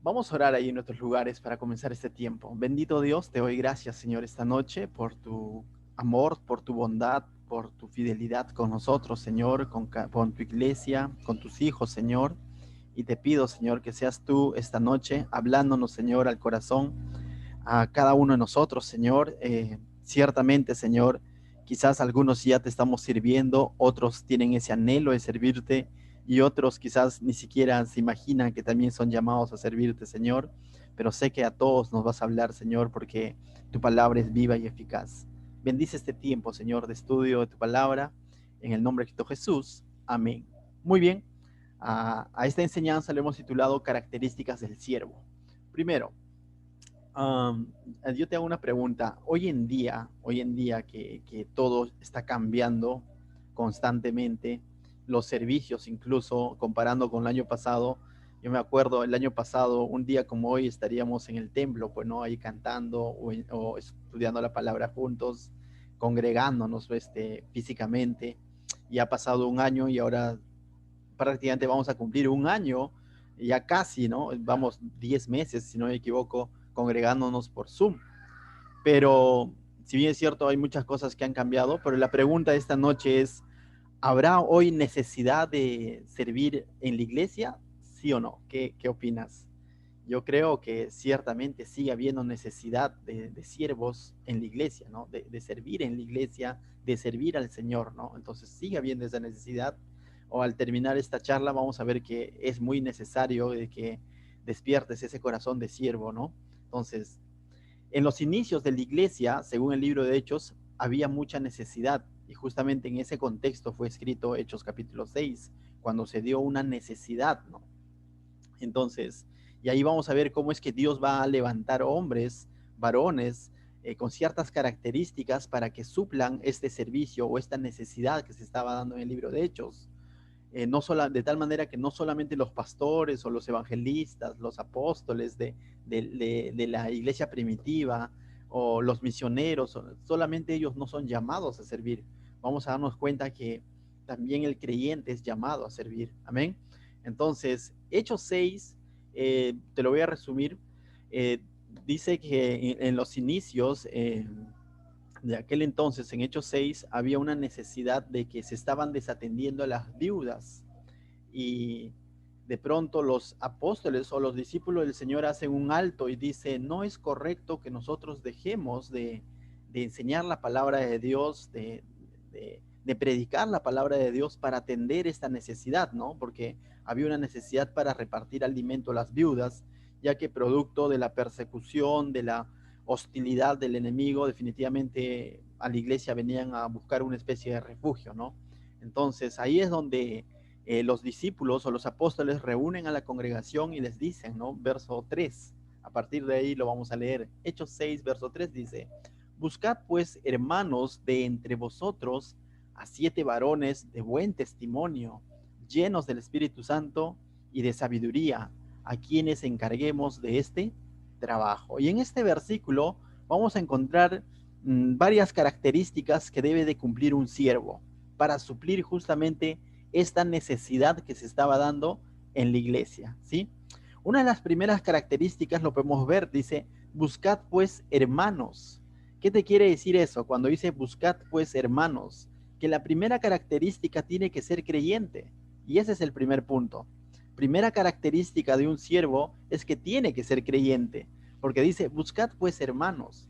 Vamos a orar ahí en nuestros lugares para comenzar este tiempo. Bendito Dios, te doy gracias, Señor, esta noche por tu amor, por tu bondad, por tu fidelidad con nosotros, Señor, con tu iglesia, con tus hijos, Señor. Y te pido, Señor, que seas tú esta noche hablándonos, Señor, al corazón, a cada uno de nosotros, Señor. Ciertamente, Señor, quizás algunos ya te estamos sirviendo, otros tienen ese anhelo de servirte y otros quizás ni siquiera se imaginan que también son llamados a servirte, Señor. Pero sé que a todos nos vas a hablar, Señor, porque tu palabra es viva y eficaz. Bendice este tiempo, Señor, de estudio de tu palabra. En el nombre de Cristo Jesús. Amén. Muy bien. A esta enseñanza le hemos titulado Características del siervo. Primero, Um, yo te hago una pregunta. Hoy en día que todo está cambiando constantemente, los servicios incluso comparando con el año pasado, yo me acuerdo el año pasado, un día como hoy estaríamos en el templo, pues no, ahí cantando o estudiando la palabra juntos, congregándonos físicamente. Y ha pasado un año y ahora prácticamente vamos a cumplir un año, ya casi, ¿no? Vamos 10 meses, si no me equivoco, congregándonos por Zoom. Pero si bien es cierto, hay muchas cosas que han cambiado, pero la pregunta de esta noche es, ¿habrá hoy necesidad de servir en la iglesia? ¿Sí o no? ¿Qué opinas? Yo creo que ciertamente sigue habiendo necesidad de siervos en la iglesia, ¿no? De servir en la iglesia, de servir al Señor, ¿no? Entonces sigue habiendo esa necesidad. O al terminar esta charla vamos a ver que es muy necesario de que despiertes ese corazón de siervo, ¿no? Entonces, en los inicios de la iglesia, según el libro de Hechos, había mucha necesidad y justamente en ese contexto fue escrito Hechos capítulo 6, cuando se dio una necesidad, ¿no? Entonces, y ahí vamos a ver cómo es que Dios va a levantar hombres, varones, con ciertas características para que suplan este servicio o esta necesidad que se estaba dando en el libro de Hechos. No de tal manera que no solamente los pastores o los evangelistas, los apóstoles de la iglesia primitiva o los misioneros, solamente ellos no son llamados a servir. Vamos a darnos cuenta que también el creyente es llamado a servir. Amén. Entonces, Hechos 6, te lo voy a resumir, eh, dice que en los inicios de aquel entonces, en Hechos 6, había una necesidad de que se estaban desatendiendo a las viudas y de pronto los apóstoles o los discípulos del Señor hacen un alto y dicen, no es correcto que nosotros dejemos de enseñar la palabra de Dios, de predicar la palabra de Dios para atender esta necesidad, ¿no? Porque había una necesidad para repartir alimento a las viudas, ya que producto de la persecución, de la hostilidad del enemigo, definitivamente a la iglesia venían a buscar una especie de refugio, ¿no? Entonces ahí es donde los discípulos o los apóstoles reúnen a la congregación y les dicen, ¿no? Verso 3, a partir de ahí lo vamos a leer. Hechos 6, verso 3 dice, buscad pues, hermanos, de entre vosotros a 7 varones de buen testimonio, llenos del Espíritu Santo y de sabiduría, a quienes encarguemos de este trabajo. Y en este versículo vamos a encontrar varias características que debe de cumplir un siervo para suplir justamente esta necesidad que se estaba dando en la iglesia, ¿sí? Una de las primeras características lo podemos ver, dice, buscad pues hermanos. ¿Qué te quiere decir eso? Cuando dice buscad pues hermanos, que la primera característica tiene que ser creyente. Y ese es el primer punto. Primera característica de un siervo es que tiene que ser creyente, porque dice, buscad pues hermanos.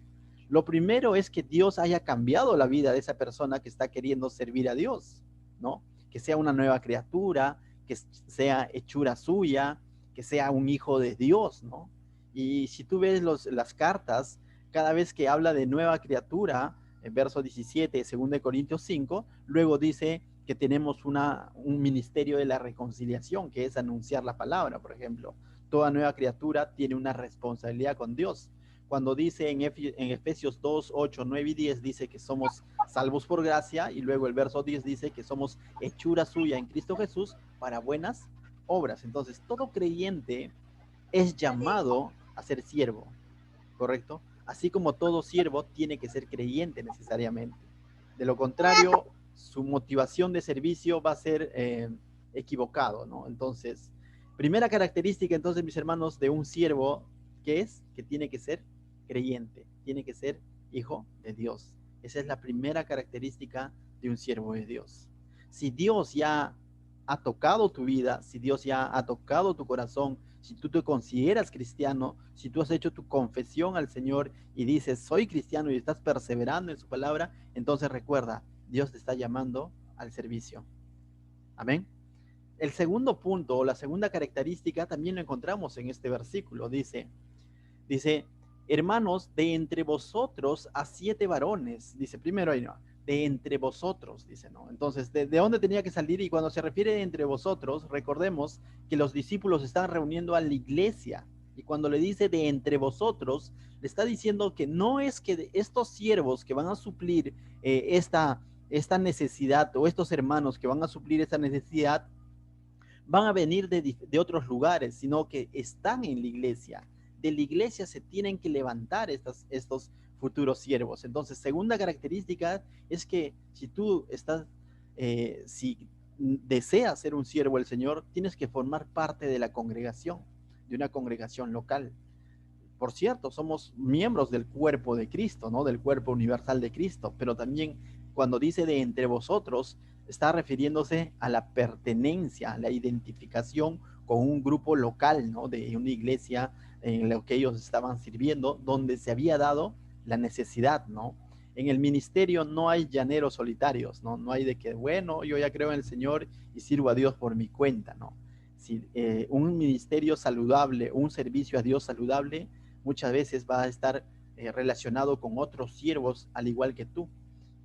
Lo primero es que Dios haya cambiado la vida de esa persona que está queriendo servir a Dios, ¿no? Que sea una nueva criatura, que sea hechura suya, que sea un hijo de Dios, ¿no? Y si tú ves las cartas, cada vez que habla de nueva criatura, en verso 17 de 2 de Corintios 5, luego dice que tenemos un ministerio de la reconciliación, que es anunciar la palabra, por ejemplo. Toda nueva criatura tiene una responsabilidad con Dios. Cuando dice en Efesios 2, 8, 9 y 10, dice que somos salvos por gracia, y luego el verso 10 dice que somos hechura suya en Cristo Jesús para buenas obras. Entonces, todo creyente es llamado a ser siervo, ¿correcto? Así como todo siervo tiene que ser creyente necesariamente. De lo contrario, su motivación de servicio va a ser equivocado, ¿no? Entonces, Primera característica, entonces, mis hermanos, de un siervo, ¿qué es? Que tiene que ser creyente, tiene que ser hijo de Dios. Esa es la primera característica de un siervo de Dios. Si Dios ya ha tocado tu vida, si Dios ya ha tocado tu corazón, si tú te consideras cristiano, si tú has hecho tu confesión al Señor y dices, soy cristiano y estás perseverando en su palabra, entonces recuerda, Dios te está llamando al servicio. Amén. El segundo punto o la segunda característica también lo encontramos en este versículo. Dice, hermanos, de entre vosotros a 7 varones. Dice, primero ahí no, de entre vosotros, dice, ¿no? Entonces, ¿de dónde tenía que salir? Y cuando se refiere de entre vosotros, recordemos que los discípulos están reuniendo a la iglesia. Y cuando le dice de entre vosotros, le está diciendo que no es que estos siervos que van a suplir esta necesidad, o estos hermanos que van a suplir esta necesidad, van a venir de otros lugares, sino que están en la iglesia. De la iglesia se tienen que levantar estos futuros siervos. Entonces, segunda característica es que si tú si deseas ser un siervo del Señor, tienes que formar parte de la congregación, de una congregación local. Por cierto, somos miembros del cuerpo de Cristo, ¿no? Del cuerpo universal de Cristo, pero también cuando dice de entre vosotros, está refiriéndose a la pertenencia, a la identificación con un grupo local, ¿no? De una iglesia en la que ellos estaban sirviendo, donde se había dado la necesidad, ¿no? En el ministerio no hay llaneros solitarios, ¿no? No hay de que, bueno, yo ya creo en el Señor y sirvo a Dios por mi cuenta, ¿no? Si, un ministerio saludable, un servicio a Dios saludable, muchas veces va a estar relacionado con otros siervos al igual que tú,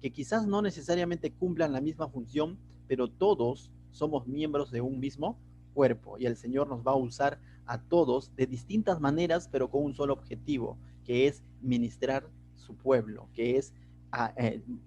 que quizás no necesariamente cumplan la misma función, pero todos somos miembros de un mismo cuerpo y el Señor nos va a usar a todos de distintas maneras, pero con un solo objetivo, que es ministrar su pueblo, que es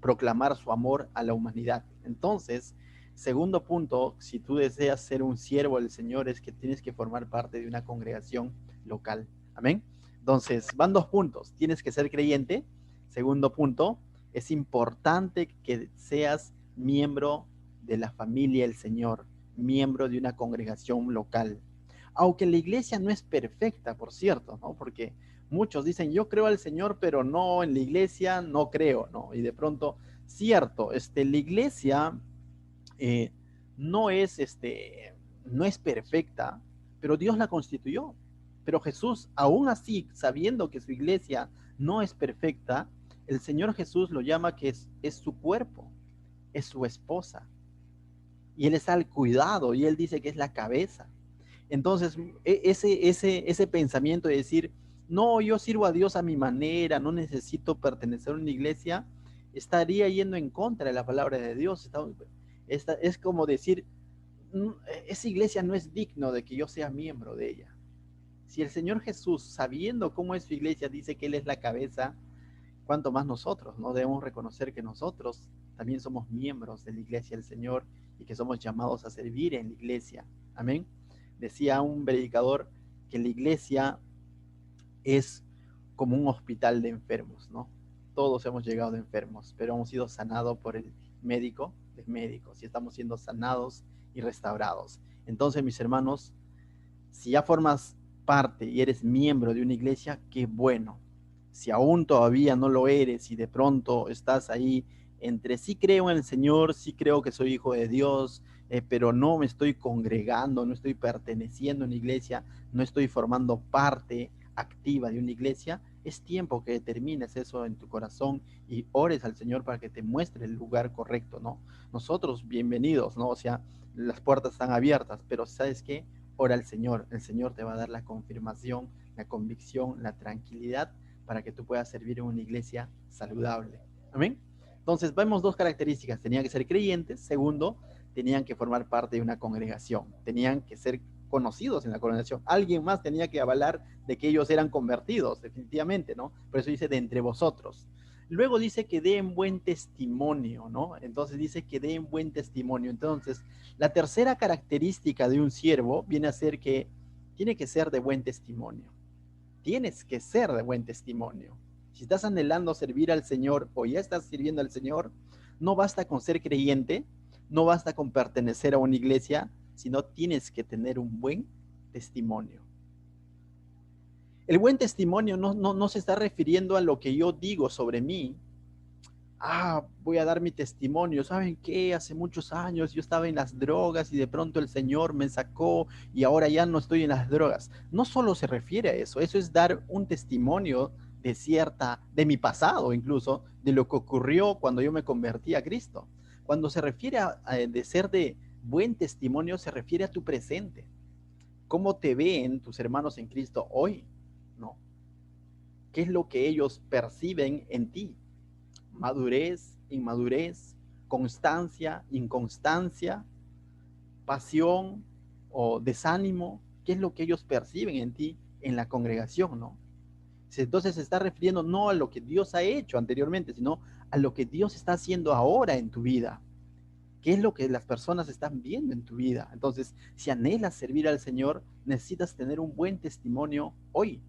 proclamar su amor a la humanidad. Entonces, segundo punto, si tú deseas ser un siervo del Señor, es que tienes que formar parte de una congregación local. Amén. Entonces, van 2 puntos. Tienes que ser creyente. Segundo punto, es importante que seas miembro de la familia del Señor, miembro de una congregación local. Aunque la iglesia no es perfecta, por cierto, ¿no? Porque muchos dicen, yo creo al Señor, pero no en la iglesia, no creo, ¿no? Y de pronto, cierto, la iglesia eh, no es, no es perfecta, pero Dios la constituyó. Pero Jesús, aún así, sabiendo que su iglesia no es perfecta, el Señor Jesús lo llama que es su cuerpo, es su esposa. Y Él está al cuidado y Él dice que es la cabeza. Entonces, ese pensamiento de decir, no, yo sirvo a Dios a mi manera, no necesito pertenecer a una iglesia, estaría yendo en contra de la palabra de Dios. Es como decir, esa iglesia no es digno de que yo sea miembro de ella. Si el Señor Jesús, sabiendo cómo es su iglesia, dice que Él es la cabeza, cuánto más nosotros, ¿no? Debemos reconocer que nosotros también somos miembros de la iglesia del Señor y que somos llamados a servir en la iglesia. Amén. Decía un predicador que la iglesia es como un hospital de enfermos, ¿no? Todos hemos llegado de enfermos, pero hemos sido sanados por el médico de médicos y estamos siendo sanados y restaurados. Entonces, mis hermanos, si ya formas parte y eres miembro de una iglesia, qué bueno. Si aún todavía no lo eres y de pronto estás ahí entre sí creo en el Señor, sí creo que soy hijo de Dios, pero no me estoy congregando, no estoy perteneciendo a una iglesia, no estoy formando parte activa de una iglesia, es tiempo que determines eso en tu corazón y ores al Señor para que te muestre el lugar correcto, ¿no? Nosotros, bienvenidos, ¿no? O sea, las puertas están abiertas, pero ¿sabes qué? Ora al Señor, el Señor te va a dar la confirmación, la convicción, la tranquilidad para que tú puedas servir en una iglesia saludable. Amén. Entonces, vemos 2 características. Tenían que ser creyentes. Segundo, tenían que formar parte de una congregación. Tenían que ser conocidos en la congregación. Alguien más tenía que avalar de que ellos eran convertidos, definitivamente, ¿no? Por eso dice de entre vosotros. Luego dice que den buen testimonio, ¿no? Entonces dice que den buen testimonio. Entonces, la tercera característica de un siervo viene a ser que tiene que ser de buen testimonio. Tienes que ser de buen testimonio. Si estás anhelando servir al Señor o ya estás sirviendo al Señor, no basta con ser creyente, no basta con pertenecer a una iglesia, sino tienes que tener un buen testimonio. El buen testimonio no se está refiriendo a lo que yo digo sobre mí. Voy a dar mi testimonio. ¿Saben qué? Hace muchos años yo estaba en las drogas y de pronto el Señor me sacó y ahora ya no estoy en las drogas. No solo se refiere a eso, eso es dar un testimonio de mi pasado incluso, de lo que ocurrió cuando yo me convertí a Cristo. Cuando se refiere de ser de buen testimonio, se refiere a tu presente. ¿Cómo te ven tus hermanos en Cristo hoy? ¿No? ¿Qué es lo que ellos perciben en ti? Madurez, inmadurez, constancia, inconstancia, pasión o desánimo. ¿Qué es lo que ellos perciben en ti en la congregación, no? Entonces se está refiriendo no a lo que Dios ha hecho anteriormente, sino a lo que Dios está haciendo ahora en tu vida. ¿Qué es lo que las personas están viendo en tu vida? Entonces, si anhelas servir al Señor, necesitas tener un buen testimonio hoy.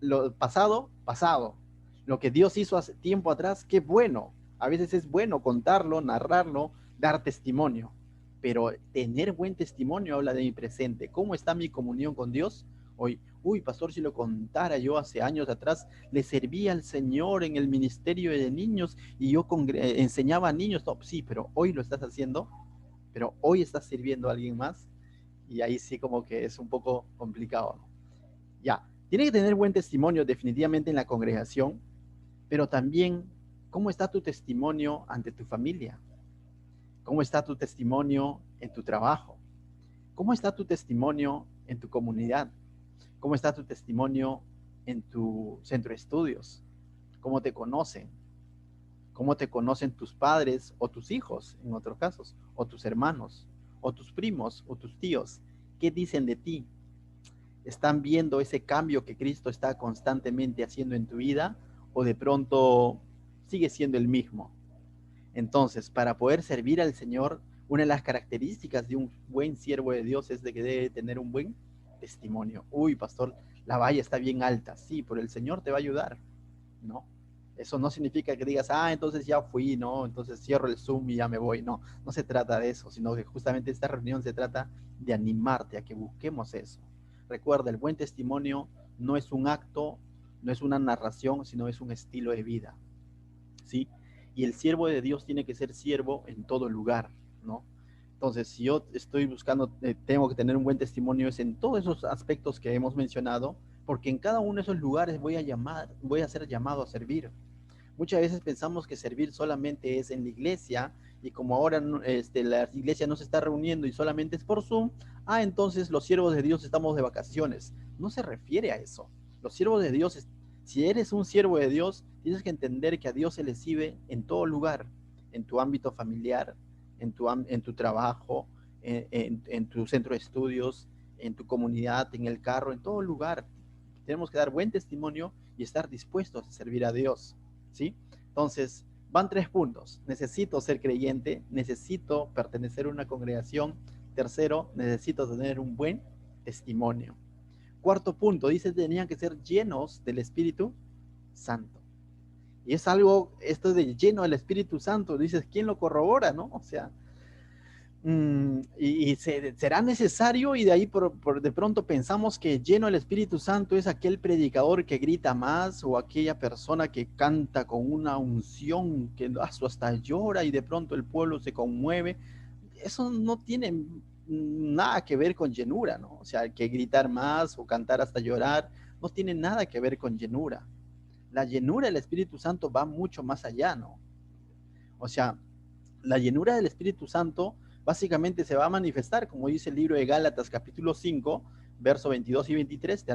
Lo pasado, pasado. Lo que Dios hizo hace tiempo atrás, qué bueno. A veces es bueno contarlo, narrarlo, dar testimonio. Pero tener buen testimonio habla de mi presente. ¿Cómo está mi comunión con Dios hoy? Pastor, si lo contara yo hace años atrás, le servía al Señor en el ministerio de niños y yo enseñaba a niños. No, sí, pero hoy lo estás haciendo, pero hoy estás sirviendo a alguien más. Y ahí sí como que es un poco complicado, ¿no? Ya, tiene que tener buen testimonio definitivamente en la congregación, pero también cómo está tu testimonio ante tu familia, cómo está tu testimonio en tu trabajo, cómo está tu testimonio en tu comunidad, cómo está tu testimonio en tu centro de estudios, cómo te conocen tus padres o tus hijos en otros casos, o tus hermanos, o tus primos o tus tíos, qué dicen de ti. ¿Están viendo ese cambio que Cristo está constantemente haciendo en tu vida o de pronto sigue siendo el mismo? Entonces, para poder servir al Señor, una de las características de un buen siervo de Dios es de que debe tener un buen testimonio. Pastor, la valla está bien alta. Sí, pero el Señor te va a ayudar, ¿no? Eso no significa que digas, entonces ya fui, ¿no? Entonces cierro el Zoom y ya me voy. No, no se trata de eso, sino que justamente esta reunión se trata de animarte a que busquemos eso. Recuerda, el buen testimonio no es un acto, no es una narración, sino es un estilo de vida, ¿sí? Y el siervo de Dios tiene que ser siervo en todo lugar, ¿no? Entonces, si yo estoy buscando, tengo que tener un buen testimonio, es en todos esos aspectos que hemos mencionado, porque en cada uno de esos lugares voy a ser llamado a servir. Muchas veces pensamos que servir solamente es en la iglesia y como ahora la iglesia no se está reuniendo y solamente es por Zoom, entonces los siervos de Dios estamos de vacaciones. No se refiere a eso. Los siervos de Dios, si eres un siervo de Dios, tienes que entender que a Dios se le sirve en todo lugar, en tu ámbito familiar, en tu trabajo, en tu centro de estudios, en tu comunidad, en el carro, en todo lugar. Tenemos que dar buen testimonio y estar dispuestos a servir a Dios, ¿sí? Entonces, van 3 puntos. Necesito ser creyente, necesito pertenecer a una congregación. Tercero, necesito tener un buen testimonio. Cuarto punto, dice, tenían que ser llenos del Espíritu Santo. Y es algo, esto de lleno del Espíritu Santo, dices, ¿quién lo corrobora, no? O sea, será necesario y de ahí de pronto pensamos que lleno del Espíritu Santo es aquel predicador que grita más o aquella persona que canta con una unción que hasta llora y de pronto el pueblo se conmueve. Eso no tiene nada que ver con llenura, ¿no? O sea, que gritar más o cantar hasta llorar no tiene nada que ver con llenura. La llenura del Espíritu Santo va mucho más allá, ¿no? O sea, la llenura del Espíritu Santo básicamente se va a manifestar, como dice el libro de Gálatas capítulo 5, verso 22 y 23,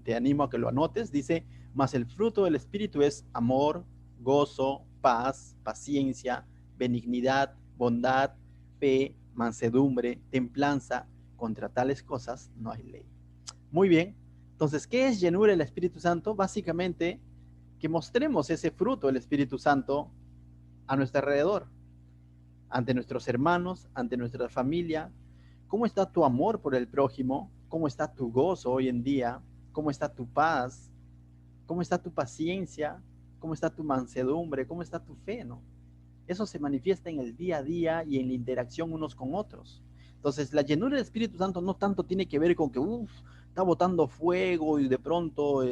te animo a que lo anotes, dice, mas el fruto del Espíritu es amor, gozo, paz, paciencia, benignidad, bondad, fe, mansedumbre, templanza, contra tales cosas no hay ley. Muy bien, entonces, ¿qué es llenura del Espíritu Santo? Básicamente, que mostremos ese fruto del Espíritu Santo a nuestro alrededor, ante nuestros hermanos, ante nuestra familia. ¿Cómo está tu amor por el prójimo? ¿Cómo está tu gozo hoy en día? ¿Cómo está tu paz? ¿Cómo está tu paciencia? ¿Cómo está tu mansedumbre? ¿Cómo está tu fe, no? Eso se manifiesta en el día a día y en la interacción unos con otros. Entonces, la llenura del Espíritu Santo no tanto tiene que ver con que está botando fuego y de pronto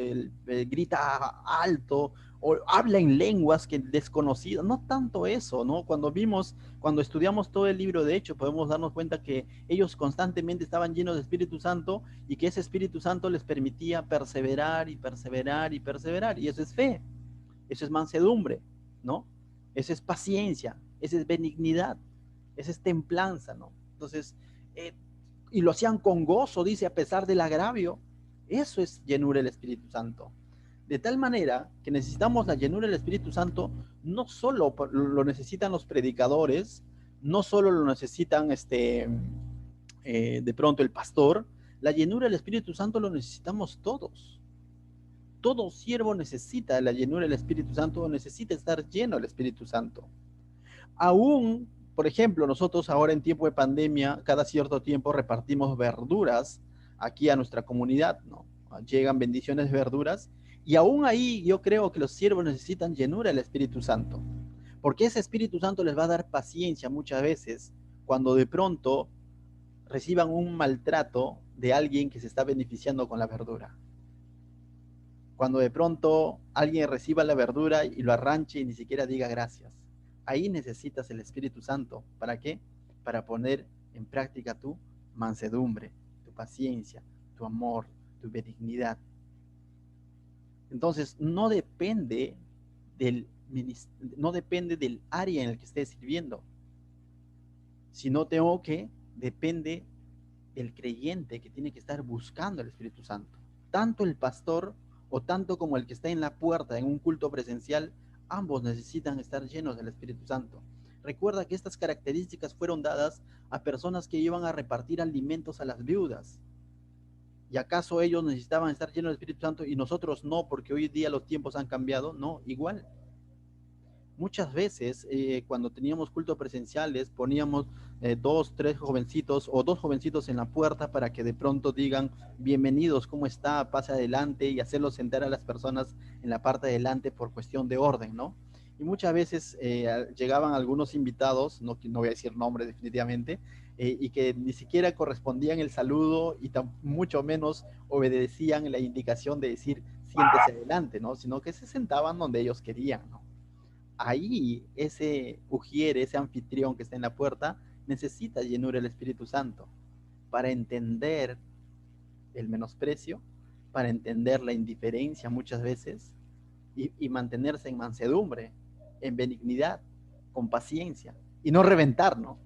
grita alto o habla en lenguas que desconocidas, no tanto eso, ¿no? Cuando estudiamos todo el libro de Hechos, podemos darnos cuenta que ellos constantemente estaban llenos de Espíritu Santo y que ese Espíritu Santo les permitía perseverar y perseverar y perseverar, y eso es fe, eso es mansedumbre, ¿no? Eso es paciencia, eso es benignidad, eso es templanza, ¿no? Entonces, eh, y lo hacían con gozo, dice, a pesar del agravio. Eso es llenura del Espíritu Santo. De tal manera que necesitamos la llenura del Espíritu Santo, no solo lo necesitan los predicadores, no solo lo necesitan de pronto el pastor, la llenura del Espíritu Santo lo necesitamos todos. Todo siervo necesita la llenura del Espíritu Santo, necesita estar lleno del Espíritu Santo. Aún, por ejemplo, nosotros ahora en tiempo de pandemia, cada cierto tiempo repartimos verduras aquí a nuestra comunidad, ¿no? Llegan bendiciones de verduras y aún ahí yo creo que los siervos necesitan llenura del Espíritu Santo, porque ese Espíritu Santo les va a dar paciencia muchas veces cuando de pronto reciban un maltrato de alguien que se está beneficiando con la verdura. Cuando de pronto alguien reciba la verdura y lo arranche y ni siquiera diga gracias. Ahí necesitas el Espíritu Santo. ¿Para qué? Para poner en práctica tu mansedumbre, tu paciencia, tu amor, tu benignidad. Entonces, no depende del área en el que estés sirviendo, sino tengo que depende del creyente que tiene que estar buscando el Espíritu Santo. Tanto el pastor o tanto como el que está en la puerta en un culto presencial, ambos necesitan estar llenos del Espíritu Santo. Recuerda que estas características fueron dadas a personas que iban a repartir alimentos a las viudas. ¿Y acaso ellos necesitaban estar llenos del Espíritu Santo y nosotros no, porque hoy día los tiempos han cambiado? No, igual. Muchas veces cuando teníamos cultos presenciales poníamos dos, tres jovencitos o dos jovencitos en la puerta para que de pronto digan bienvenidos, ¿cómo está? Pase adelante y hacerlos sentar a las personas en la parte de adelante por cuestión de orden, ¿no? Y muchas veces llegaban algunos invitados, no voy a decir nombres definitivamente, y que ni siquiera correspondían el saludo y mucho menos obedecían la indicación de decir siéntese adelante, ¿no? Sino que se sentaban donde ellos querían, ¿no? Ahí ese ujier, ese anfitrión que está en la puerta, necesita llenura del Espíritu Santo para entender el menosprecio, para entender la indiferencia muchas veces y mantenerse en mansedumbre, en benignidad, con paciencia y no reventar, ¿no?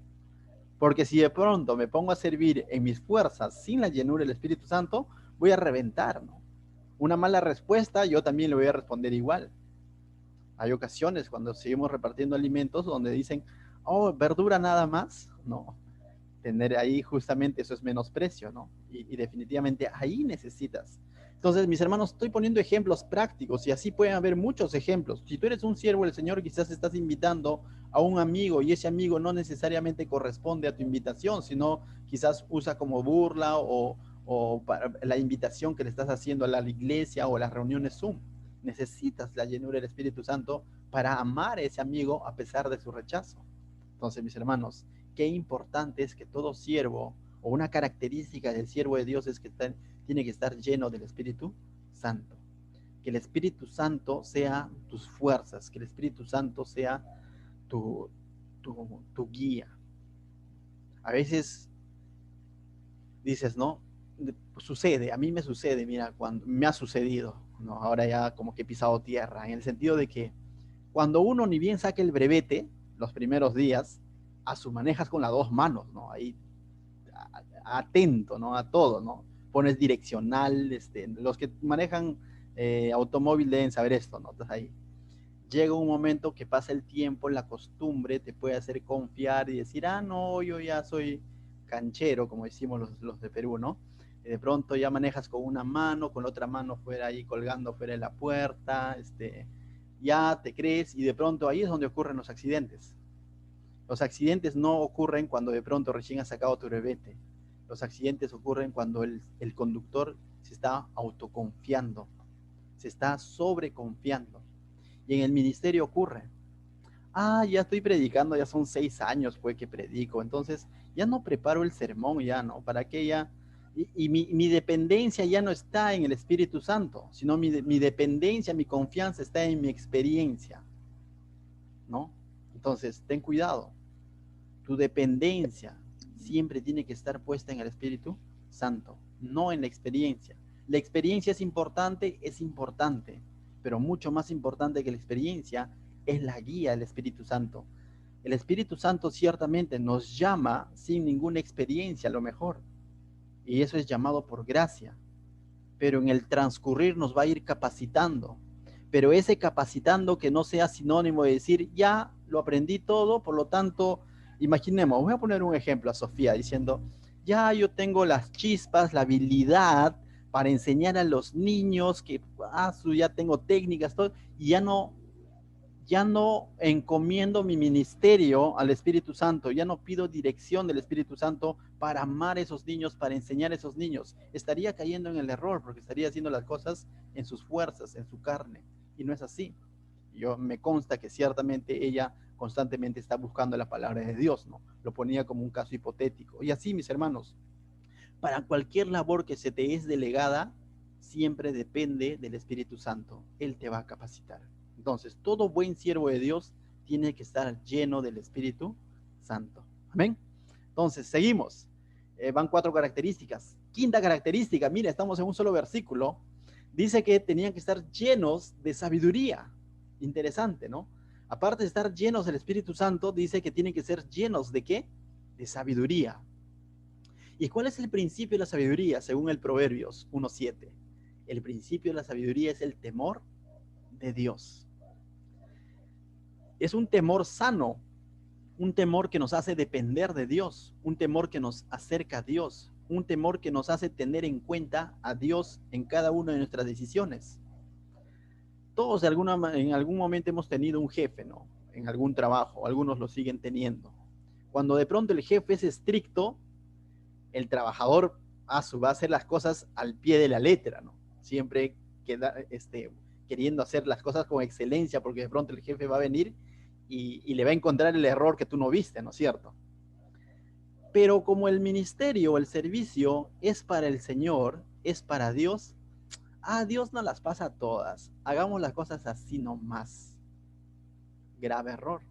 Porque si de pronto me pongo a servir en mis fuerzas sin la llenura del Espíritu Santo, voy a reventar, ¿no? Una mala respuesta, yo también le voy a responder igual. Hay ocasiones cuando seguimos repartiendo alimentos donde dicen, oh, verdura nada más. No, tener ahí justamente eso es menosprecio, ¿no? Y definitivamente ahí necesitas. Entonces, mis hermanos, estoy poniendo ejemplos prácticos y así pueden haber muchos ejemplos. Si tú eres un siervo del Señor, quizás estás invitando a un amigo y ese amigo no necesariamente corresponde a tu invitación, sino quizás usa como burla o para la invitación que le estás haciendo a la iglesia o a las reuniones Zoom. Necesitas la llenura del Espíritu Santo para amar a ese amigo a pesar de su rechazo. Entonces, mis hermanos, qué importante es que todo siervo, o una característica del siervo de Dios es que tiene que estar lleno del Espíritu Santo. Que el Espíritu Santo sea tus fuerzas, que el Espíritu Santo sea tu guía. A veces dices, ¿no? Sucede, a mí me sucede, mira, cuando me ha sucedido, ¿no? Ahora ya como que he pisado tierra, en el sentido de que cuando uno ni bien saque el brevete, los primeros días, a su manejas con las dos manos, ¿no? Ahí atento, ¿no? A todo, ¿no? Pones direccional, los que manejan automóvil deben saber esto, ¿no? Entonces ahí llega un momento que pasa el tiempo, la costumbre te puede hacer confiar y decir, ah, no, yo ya soy canchero, como decimos los de Perú, ¿no? Y de pronto ya manejas con una mano, con la otra mano fuera ahí colgando fuera de la puerta, ya te crees y de pronto ahí es donde ocurren los accidentes. Los accidentes no ocurren cuando de pronto recién has sacado tu brevete. Los accidentes ocurren cuando el conductor se está autoconfiando, se está sobreconfiando. Y en el ministerio ocurre. Ya estoy predicando, ya son 6 años pues que predico, entonces ya no preparo el sermón, ya no, ¿para qué ya? Y mi dependencia ya no está en el Espíritu Santo, sino mi dependencia, mi confianza está en mi experiencia, ¿no? Entonces, ten cuidado, tu dependencia siempre tiene que estar puesta en el Espíritu Santo, no en la experiencia. La experiencia es importante, pero mucho más importante que la experiencia es la guía del Espíritu Santo. El Espíritu Santo ciertamente nos llama sin ninguna experiencia a lo mejor, y eso es llamado por gracia, pero en el transcurrir nos va a ir capacitando. Pero ese capacitando que no sea sinónimo de decir, ya lo aprendí todo, por lo tanto, imaginemos, voy a poner un ejemplo a Sofía diciendo, ya yo tengo las chispas, la habilidad para enseñar a los niños que ya tengo técnicas, todo, y ya no encomiendo mi ministerio al Espíritu Santo, ya no pido dirección del Espíritu Santo para amar a esos niños, para enseñar a esos niños. Estaría cayendo en el error porque estaría haciendo las cosas en sus fuerzas, en su carne, y no es así. Yo me consta que ciertamente ella constantemente está buscando la palabra de Dios, ¿no? Lo ponía como un caso hipotético. Y así, mis hermanos, para cualquier labor que se te es delegada, siempre depende del Espíritu Santo. Él te va a capacitar. Entonces, todo buen siervo de Dios tiene que estar lleno del Espíritu Santo. Amén. Entonces, seguimos. Van 4 características. Quinta característica, mira, estamos en un solo versículo. Dice que tenían que estar llenos de sabiduría. Interesante, ¿no? Aparte de estar llenos del Espíritu Santo, dice que tienen que ser llenos de ¿qué? De sabiduría. ¿Y cuál es el principio de la sabiduría según el Proverbios 1:7? El principio de la sabiduría es el temor de Dios. Es un temor sano, un temor que nos hace depender de Dios, un temor que nos acerca a Dios, un temor que nos hace tener en cuenta a Dios en cada una de nuestras decisiones. Todos en algún momento hemos tenido un jefe, ¿no? En algún trabajo, algunos lo siguen teniendo. Cuando de pronto el jefe es estricto, el trabajador va a hacer las cosas al pie de la letra, ¿no? Siempre queriendo hacer las cosas con excelencia, porque de pronto el jefe va a venir y le va a encontrar el error que tú no viste, ¿no es cierto? Pero como el ministerio, el servicio es para el Señor, es para Dios, Dios no las pasa todas. Hagamos las cosas así nomás. Grave error.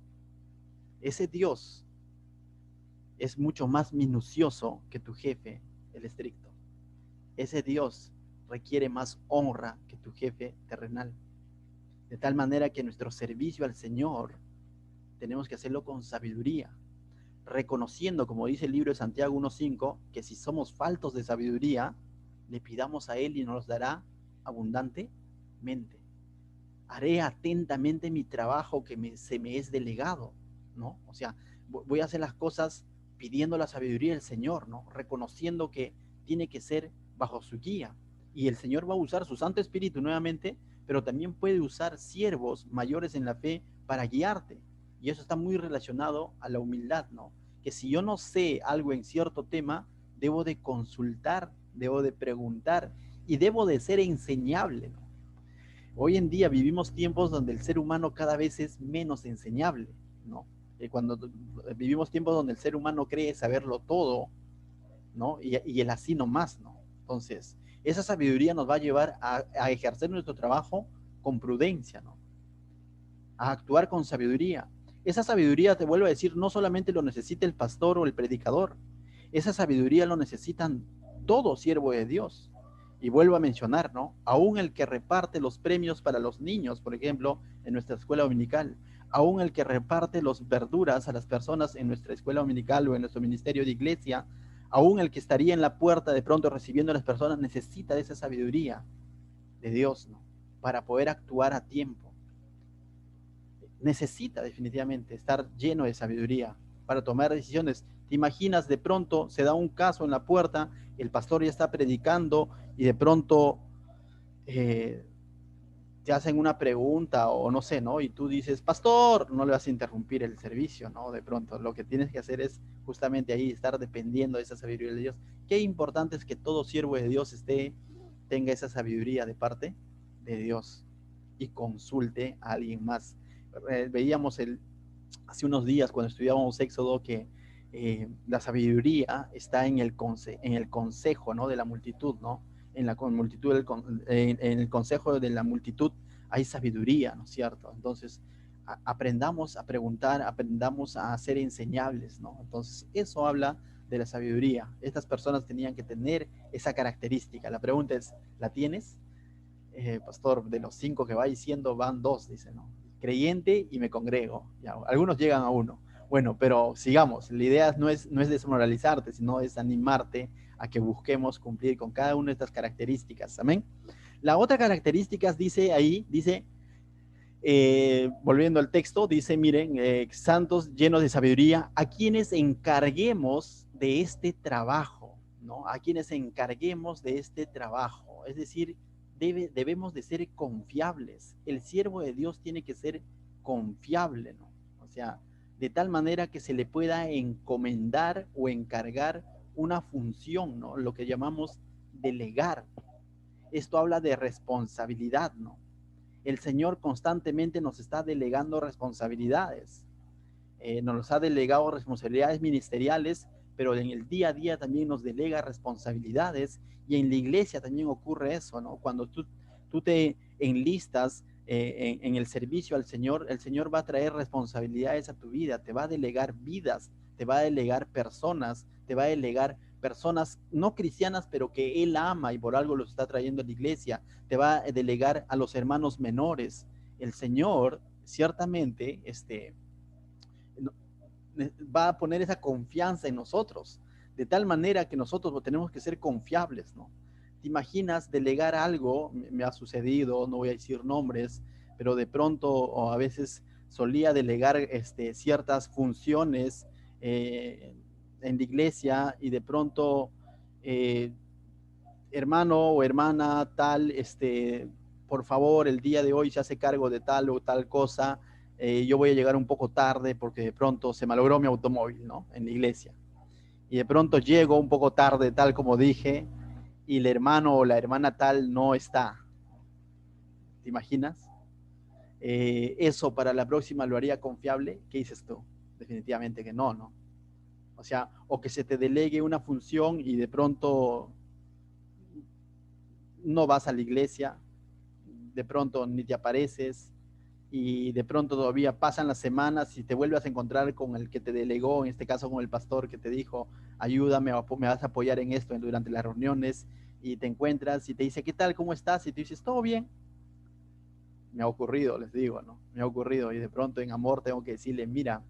Ese Dios es mucho más minucioso que tu jefe, el estricto. Ese Dios requiere más honra que tu jefe terrenal. De tal manera que nuestro servicio al Señor tenemos que hacerlo con sabiduría, reconociendo, como dice el libro de Santiago 1:5, que si somos faltos de sabiduría, le pidamos a Él y nos dará abundantemente. Haré atentamente mi trabajo que se me es delegado, ¿no? O sea, voy a hacer las cosas pidiendo la sabiduría del Señor, ¿no? Reconociendo que tiene que ser bajo su guía. Y el Señor va a usar su Santo Espíritu nuevamente, pero también puede usar siervos mayores en la fe para guiarte. Y eso está muy relacionado a la humildad, ¿no? Que si yo no sé algo en cierto tema, debo de consultar, debo de preguntar y debo de ser enseñable, ¿no? Hoy en día vivimos tiempos donde el ser humano cada vez es menos enseñable, ¿no? Cuando vivimos tiempos donde el ser humano cree saberlo todo, ¿no? Y el así nomás, ¿no? Entonces, esa sabiduría nos va a llevar a ejercer nuestro trabajo con prudencia, ¿no? A actuar con sabiduría. Esa sabiduría, te vuelvo a decir, no solamente lo necesita el pastor o el predicador, esa sabiduría lo necesitan todo siervo de Dios. Y vuelvo a mencionar, ¿no? Aún el que reparte los premios para los niños, por ejemplo, en nuestra escuela dominical, aún el que reparte las verduras a las personas en nuestra escuela dominical o en nuestro ministerio de iglesia, aún el que estaría en la puerta de pronto recibiendo a las personas, necesita de esa sabiduría de Dios, ¿no? Para poder actuar a tiempo. Necesita definitivamente estar lleno de sabiduría para tomar decisiones. ¿Te imaginas de pronto se da un caso en la puerta, el pastor ya está predicando y de pronto eh, te hacen una pregunta o no sé, ¿no? Y tú dices, pastor, no le vas a interrumpir el servicio, ¿no? De pronto lo que tienes que hacer es justamente ahí estar dependiendo de esa sabiduría de Dios. Qué importante es que todo siervo de Dios tenga esa sabiduría de parte de Dios y consulte a alguien más. Veíamos hace unos días cuando estudiábamos Éxodo que la sabiduría está en el consejo, ¿no? De la multitud, ¿no? En la multitud, en el consejo de la multitud hay sabiduría, ¿no es cierto? Entonces, aprendamos a preguntar, aprendamos a ser enseñables, ¿no? Entonces, eso habla de la sabiduría. Estas personas tenían que tener esa característica. La pregunta es, ¿la tienes? Pastor, de los 5 que va diciendo, van 2, dice, ¿no? Creyente y me congrego. Ya, algunos llegan a 1. Bueno, pero sigamos. La idea no es desmoralizarte, sino es animarte a que busquemos cumplir con cada una de estas características. Amén. La otra característica dice ahí, dice, volviendo al texto, dice, miren, santos llenos de sabiduría, a quienes encarguemos de este trabajo, ¿no? A quienes encarguemos de este trabajo. Es decir, debemos de ser confiables. El siervo de Dios tiene que ser confiable, ¿no? O sea, de tal manera que se le pueda encomendar o encargar una función, ¿no? Lo que llamamos delegar. Esto habla de responsabilidad, ¿no? El Señor constantemente nos está delegando responsabilidades. Nos ha delegado responsabilidades ministeriales, pero en el día a día también nos delega responsabilidades, y en la iglesia también ocurre eso, ¿no? Cuando tú te enlistas en el servicio al Señor, el Señor va a traer responsabilidades a tu vida, te va a delegar vidas, te va a delegar personas, te va a delegar personas no cristianas, pero que Él ama y por algo los está trayendo a la iglesia, te va a delegar a los hermanos menores. El Señor ciertamente va a poner esa confianza en nosotros, de tal manera que nosotros tenemos que ser confiables, ¿no? ¿Te imaginas delegar algo? Me ha sucedido, no voy a decir nombres, pero de pronto o a veces solía delegar ciertas funciones en la iglesia, y de pronto, eh, hermano o hermana tal, por favor, el día de hoy se hace cargo de tal o tal cosa, yo voy a llegar un poco tarde porque de pronto se malogró mi automóvil, ¿no? En la iglesia. Y de pronto llego un poco tarde, tal como dije, y el hermano o la hermana tal no está. ¿Te imaginas? Eso para la próxima lo haría confiable. ¿Qué dices tú? Definitivamente que no, ¿no? O sea, o que se te delegue una función y de pronto no vas a la iglesia, de pronto ni te apareces, y de pronto todavía pasan las semanas y te vuelves a encontrar con el que te delegó, en este caso con el pastor que te dijo, ayúdame, me vas a apoyar en esto durante las reuniones, y te encuentras y te dice, ¿qué tal? ¿Cómo estás? Y tú dices, todo bien. Me ha ocurrido, les digo, ¿no? Me ha ocurrido, y de pronto en amor tengo que decirle, mira,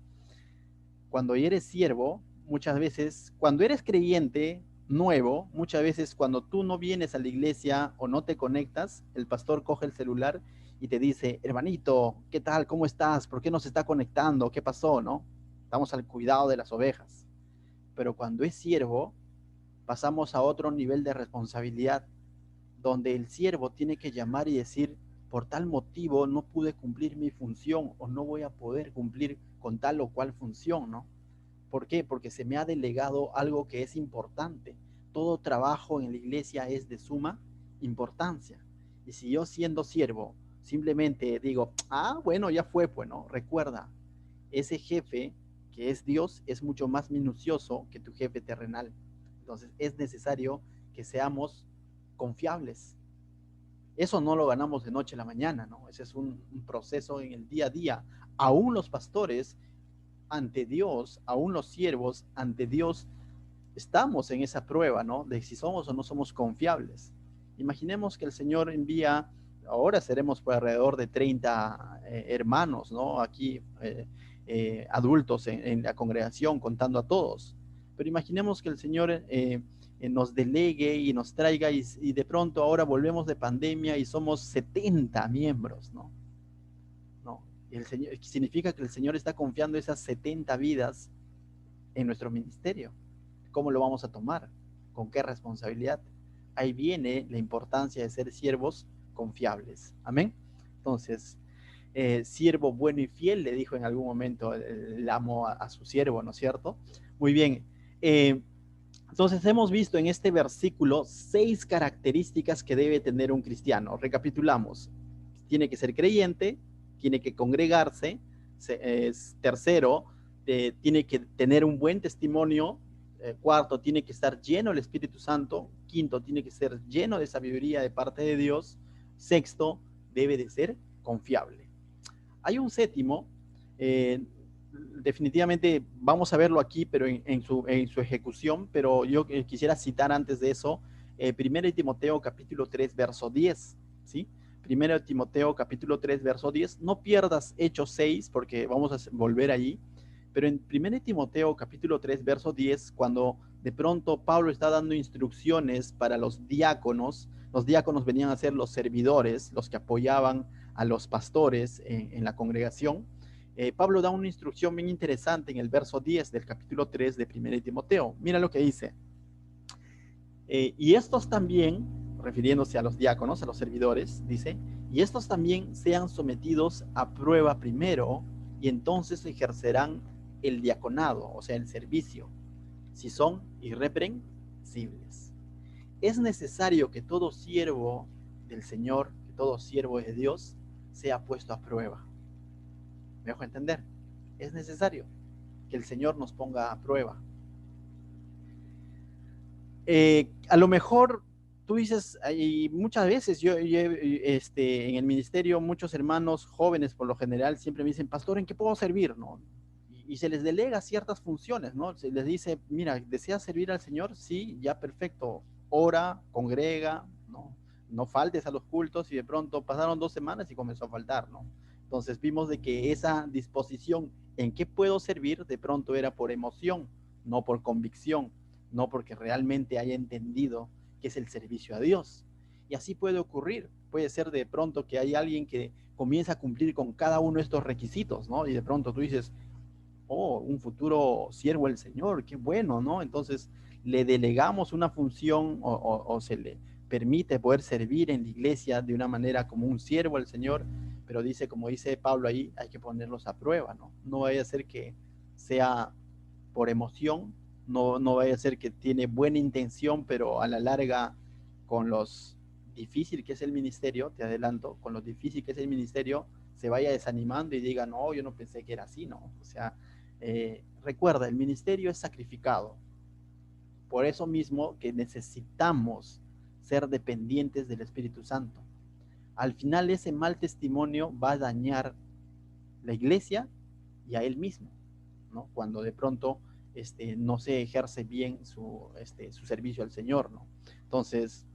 cuando eres siervo, muchas veces, cuando eres creyente nuevo, muchas veces cuando tú no vienes a la iglesia o no te conectas, el pastor coge el celular y te dice, hermanito, ¿qué tal? ¿Cómo estás? ¿Por qué no se está conectando? ¿Qué pasó? ¿No? Estamos al cuidado de las ovejas. Pero cuando es siervo, pasamos a otro nivel de responsabilidad, donde el siervo tiene que llamar y decir, por tal motivo no pude cumplir mi función, o no voy a poder cumplir con tal o cual función, ¿no? ¿Por qué? Porque se me ha delegado algo que es importante. Todo trabajo en la iglesia es de suma importancia. Y si yo, siendo siervo, simplemente digo, bueno, ya fue, pues, ¿no? Recuerda, ese jefe que es Dios es mucho más minucioso que tu jefe terrenal. Entonces es necesario que seamos confiables. Eso no lo ganamos de noche a la mañana, ¿no? Ese es un proceso en el día a día. Aún los pastores ante Dios, aún los siervos ante Dios, estamos en esa prueba, ¿no? De si somos o no somos confiables. Imaginemos que el Señor envía, ahora seremos por alrededor de 30 hermanos, ¿no? Aquí, adultos en la congregación, contando a todos. Pero imaginemos que el Señor nos delegue y nos traiga, y de pronto ahora volvemos de pandemia y somos 70 miembros, ¿no? ¿No? El Señor, significa que el Señor está confiando esas 70 vidas en nuestro ministerio. ¿Cómo lo vamos a tomar? ¿Con qué responsabilidad? Ahí viene la importancia de ser siervos confiables. Amén. Entonces, siervo bueno y fiel, le dijo en algún momento el amo a su siervo, ¿no es cierto? Muy bien. Entonces hemos visto en este versículo 6 características que debe tener un cristiano. Recapitulamos. Tiene que ser creyente, tiene que congregarse, Tercero, tiene que tener un buen testimonio. Cuarto, tiene que estar lleno del Espíritu Santo. Quinto, tiene que ser lleno de sabiduría de parte de Dios. Sexto, debe de ser confiable. Hay un séptimo, definitivamente vamos a verlo aquí, pero en su ejecución, pero yo quisiera citar antes de eso, 1 Timoteo capítulo 3, verso 10, ¿sí? 1 Timoteo capítulo 3, verso 10, no pierdas Hechos 6, porque vamos a volver allí, pero en 1 Timoteo capítulo 3, verso 10, cuando de pronto Pablo está dando instrucciones para los diáconos venían a ser los servidores, los que apoyaban a los pastores en la congregación. Pablo da una instrucción bien interesante en el verso 10 del capítulo 3 de 1 Timoteo. Mira lo que dice. Y estos también, refiriéndose a los diáconos, a los servidores, dice, y estos también sean sometidos a prueba primero, y entonces ejercerán el diaconado, o sea, el servicio, si son irreprensibles. Es necesario que todo siervo del Señor, que todo siervo de Dios, sea puesto a prueba. ¿Me dejo entender? Es necesario que el Señor nos ponga a prueba. A lo mejor tú dices, y muchas veces yo en el ministerio, muchos hermanos jóvenes por lo general siempre me dicen, pastor, ¿en qué puedo servir? ¿No? Y se les delega ciertas funciones, ¿no? Se les dice, mira, ¿deseas servir al Señor? Sí, ya perfecto. Ora, congrega, ¿no? No faltes a los cultos, y de pronto pasaron 2 semanas y comenzó a faltar, ¿no? Entonces vimos de que esa disposición en qué puedo servir de pronto era por emoción, no por convicción, no porque realmente haya entendido que es el servicio a Dios. Y así puede ocurrir. Puede ser de pronto que hay alguien que comienza a cumplir con cada uno de estos requisitos, ¿no? Y de pronto tú dices, oh, un futuro siervo del Señor, qué bueno, ¿no? Entonces le delegamos una función o se le permite poder servir en la iglesia de una manera como un siervo del Señor, pero dice, como dice Pablo ahí, hay que ponerlos a prueba, ¿no? No vaya a ser que sea por emoción, no vaya a ser que tiene buena intención, pero a la larga, con los difícil que es el ministerio, te adelanto, con lo difícil que es el ministerio, se vaya desanimando y diga, no, yo no pensé que era así, ¿no? O sea, recuerda, el ministerio es sacrificado. Por eso mismo que necesitamos ser dependientes del Espíritu Santo. Al final ese mal testimonio va a dañar la iglesia y a él mismo, ¿no? Cuando de pronto no se ejerce bien su servicio al Señor, ¿no? Entonces,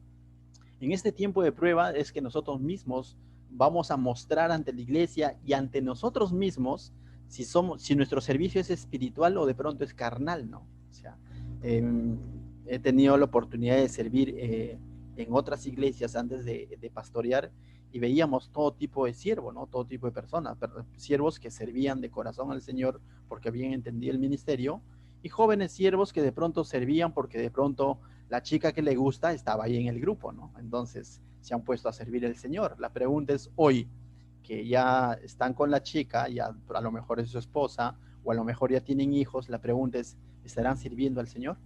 en este tiempo de prueba es que nosotros mismos vamos a mostrar ante la iglesia y ante nosotros mismos si nuestro servicio es espiritual o de pronto es carnal, ¿no? O sea, he tenido la oportunidad de servir en otras iglesias antes de pastorear, y veíamos todo tipo de siervos, ¿no? Todo tipo de personas, siervos que servían de corazón al Señor porque habían entendido el ministerio, y jóvenes siervos que de pronto servían porque de pronto la chica que le gusta estaba ahí en el grupo, ¿no? Entonces se han puesto a servir al Señor. La pregunta es hoy, que ya están con la chica, ya a lo mejor es su esposa, o a lo mejor ya tienen hijos, la pregunta es, ¿estarán sirviendo al Señor?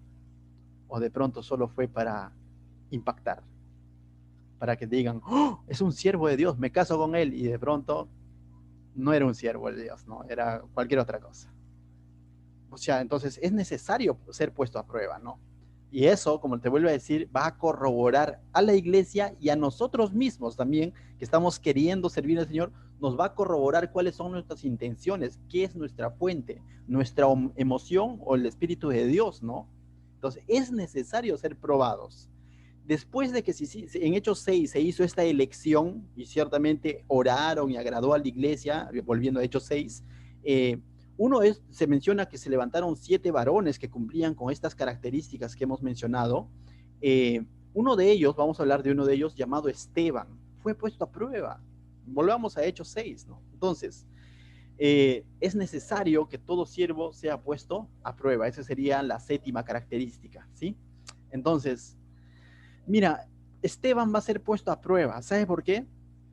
¿O de pronto solo fue para impactar? Para que digan, ¡oh, es un siervo de Dios, me caso con él! Y de pronto no era un siervo de Dios, ¿no? Era cualquier otra cosa. O sea, entonces es necesario ser puesto a prueba, ¿no? Y eso, como te vuelvo a decir, va a corroborar a la iglesia y a nosotros mismos también, que estamos queriendo servir al Señor, nos va a corroborar cuáles son nuestras intenciones, qué es nuestra fuente, nuestra emoción o el Espíritu de Dios, ¿no? Entonces es necesario ser probados. Después de que en Hechos 6 se hizo esta elección y ciertamente oraron y agradó a la iglesia, volviendo a Hechos 6, se menciona que se levantaron 7 varones que cumplían con estas características que hemos mencionado. Uno de ellos, vamos a hablar de uno de ellos, llamado Esteban, fue puesto a prueba. Volvamos a Hechos 6, ¿no? Entonces, es necesario que todo siervo sea puesto a prueba. Esa sería la 7ª característica, ¿sí? Entonces, mira, Esteban va a ser puesto a prueba. ¿Sabe por qué?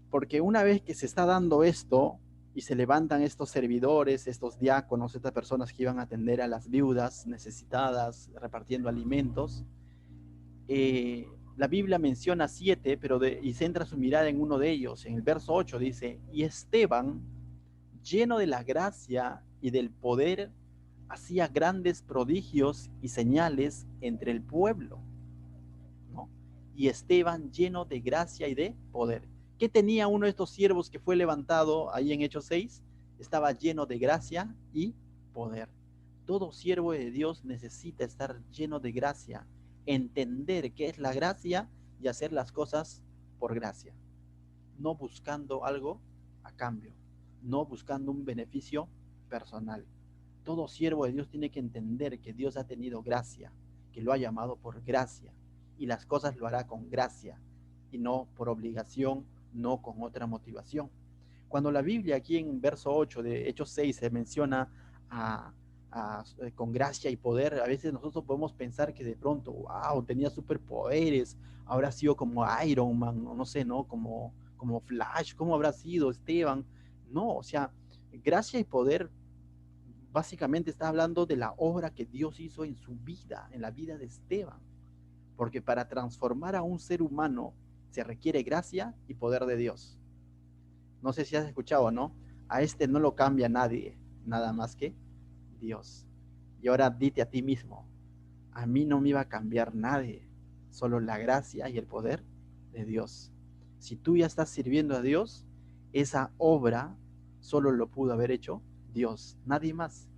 Porque una vez que se está dando esto y se levantan estos servidores, estos diáconos, estas personas que iban a atender a las viudas necesitadas, repartiendo alimentos, la Biblia menciona 7, y centra su mirada en uno de ellos. En el verso 8 dice, y Esteban, lleno de la gracia y del poder, hacía grandes prodigios y señales entre el pueblo, ¿no? Y Esteban lleno de gracia y de poder. ¿Qué tenía uno de estos siervos que fue levantado ahí en Hechos 6? Estaba lleno de gracia y poder. Todo siervo de Dios necesita estar lleno de gracia, entender qué es la gracia y hacer las cosas por gracia, no buscando algo a cambio, no buscando un beneficio personal. Todo siervo de Dios tiene que entender que Dios ha tenido gracia, que lo ha llamado por gracia, y las cosas lo hará con gracia, y no por obligación, no con otra motivación. Cuando la Biblia aquí en verso 8 de Hechos 6 se menciona con gracia y poder, a veces nosotros podemos pensar que de pronto, wow, tenía superpoderes, habrá sido como Iron Man, no sé, ¿no? Como Flash, ¿cómo habrá sido Esteban? No, o sea, gracia y poder básicamente está hablando de la obra que Dios hizo en su vida, en la vida de Esteban. Porque para transformar a un ser humano se requiere gracia y poder de Dios. No sé si has escuchado, ¿no? A este no lo cambia nadie, nada más que Dios. Y ahora dite a ti mismo, a mí no me iba a cambiar nadie, solo la gracia y el poder de Dios. Si tú ya estás sirviendo a Dios, esa obra solo lo pudo haber hecho Dios, nadie más.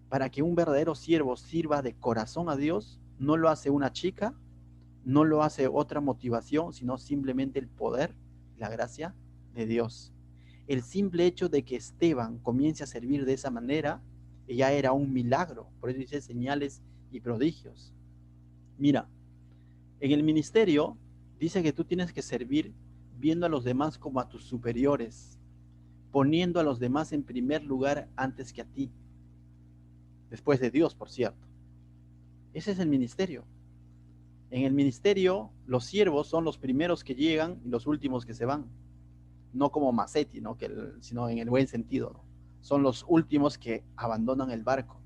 Para que un verdadero siervo sirva de corazón a Dios, no lo hace una chica, no lo hace otra motivación, sino simplemente el poder, la gracia de Dios. El simple hecho de que Esteban comience a servir de esa manera ya era un milagro. Por eso dice señales y prodigios. Mira, en el ministerio dice que tú tienes que servir viendo a los demás como a tus superiores, poniendo a los demás en primer lugar antes que a ti, después de Dios, por cierto. Ese es el ministerio. En el ministerio, los siervos son los primeros que llegan y los últimos que se van. No como Macetti, ¿no? Sino en el buen sentido, ¿no? Son los últimos que abandonan el barco.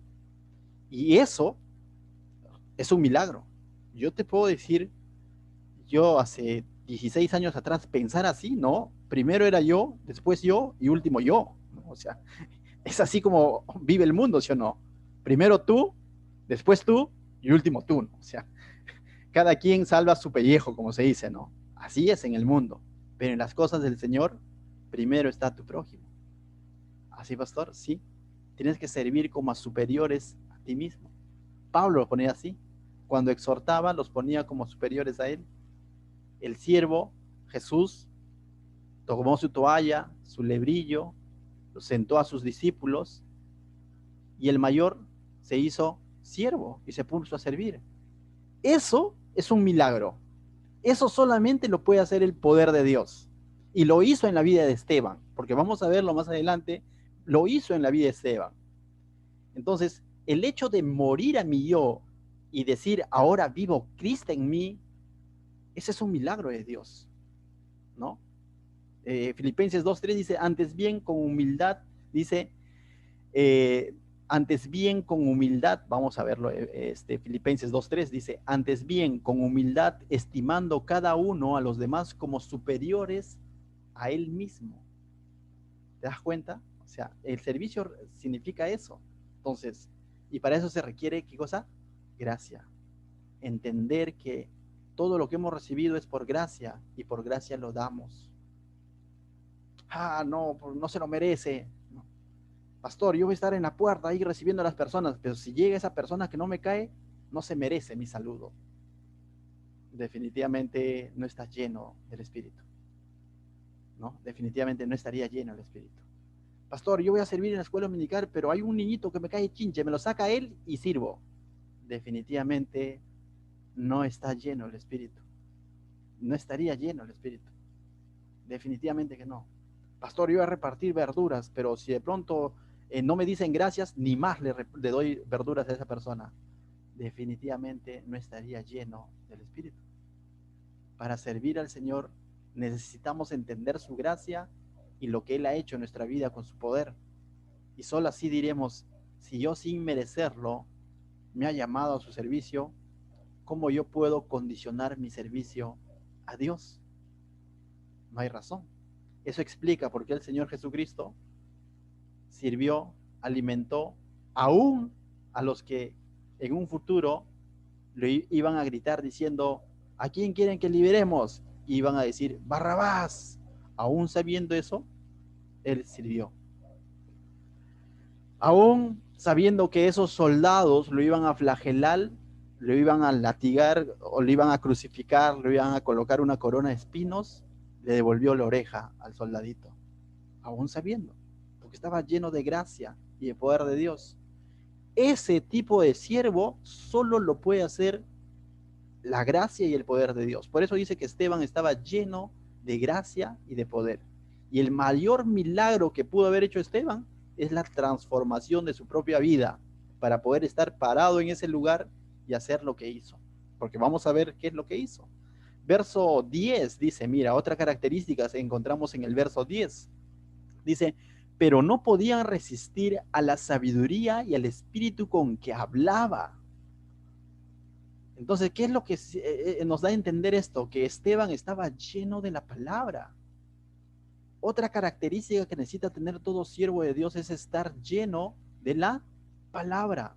Y eso es un milagro. Yo te puedo decir, yo hace 16 años atrás pensar así, ¿no? Primero era yo, después yo y último yo, ¿no? O sea, es así como vive el mundo, ¿sí o no? Primero tú, después tú y último tú, ¿no? O sea, cada quien salva su pellejo, como se dice, ¿no? Así es en el mundo. Pero en las cosas del Señor, primero está tu prójimo. Así, pastor, sí. Tienes que servir como a superiores a ti mismo. Pablo lo ponía así. Cuando exhortaba, los ponía como superiores a él. El siervo, Jesús, tomó su toalla, su lebrillo, lo sentó a sus discípulos y el mayor se hizo siervo y se puso a servir. Eso es un milagro. Eso solamente lo puede hacer el poder de Dios. Y lo hizo en la vida de Esteban, porque vamos a verlo más adelante, lo hizo en la vida de Esteban. Entonces, el hecho de morir a mi yo y decir, ahora vivo Cristo en mí, ese es un milagro de Dios, ¿no? Filipenses 2:3 dice, antes bien con humildad, dice, antes bien con humildad, vamos a verlo, Filipenses 2:3 dice, antes bien con humildad, estimando cada uno a los demás como superiores a él mismo. ¿Te das cuenta? O sea, el servicio significa eso. Entonces, y para eso se requiere, ¿qué cosa? Gracia. Entender que todo lo que hemos recibido es por gracia y por gracia lo damos. Ah, no, no se lo merece. No. Pastor, yo voy a estar en la puerta ahí recibiendo a las personas, pero si llega esa persona que no me cae, no se merece mi saludo. Definitivamente no está lleno del Espíritu. ¿No? Definitivamente no estaría lleno del Espíritu. Pastor, yo voy a servir en la escuela dominical, pero hay un niñito que me cae chinche, me lo saca él y sirvo. Definitivamente no está lleno el Espíritu. No estaría lleno el Espíritu. Definitivamente que no. Pastor, yo voy a repartir verduras, pero si de pronto no me dicen gracias, ni más le doy verduras a esa persona. Definitivamente no estaría lleno del Espíritu. Para servir al Señor necesitamos entender su gracia y lo que Él ha hecho en nuestra vida con su poder. Y solo así diremos, si yo sin merecerlo me ha llamado a su servicio, ¿cómo yo puedo condicionar mi servicio a Dios? No hay razón. Eso explica por qué el Señor Jesucristo sirvió, alimentó, aún a los que en un futuro le iban a gritar diciendo, ¿a quién quieren que liberemos? Y iban a decir, Barrabás. Aún sabiendo eso, él sirvió. Aún sabiendo que esos soldados lo iban a flagelar, lo iban a latigar o lo iban a crucificar, lo iban a colocar una corona de espinos, le devolvió la oreja al soldadito. Aún sabiendo, porque estaba lleno de gracia y de poder de Dios. Ese tipo de siervo solo lo puede hacer la gracia y el poder de Dios. Por eso dice que Esteban estaba lleno de gracia y de poder. Y el mayor milagro que pudo haber hecho Esteban es la transformación de su propia vida para poder estar parado en ese lugar y hacer lo que hizo. Porque vamos a ver qué es lo que hizo. Verso 10 dice, mira, otra característica que encontramos en el verso 10. Dice, pero no podían resistir a la sabiduría y al espíritu con que hablaba. Entonces, ¿qué es lo que nos da a entender esto? Que Esteban estaba lleno de la palabra. Otra característica que necesita tener todo siervo de Dios es estar lleno de la palabra.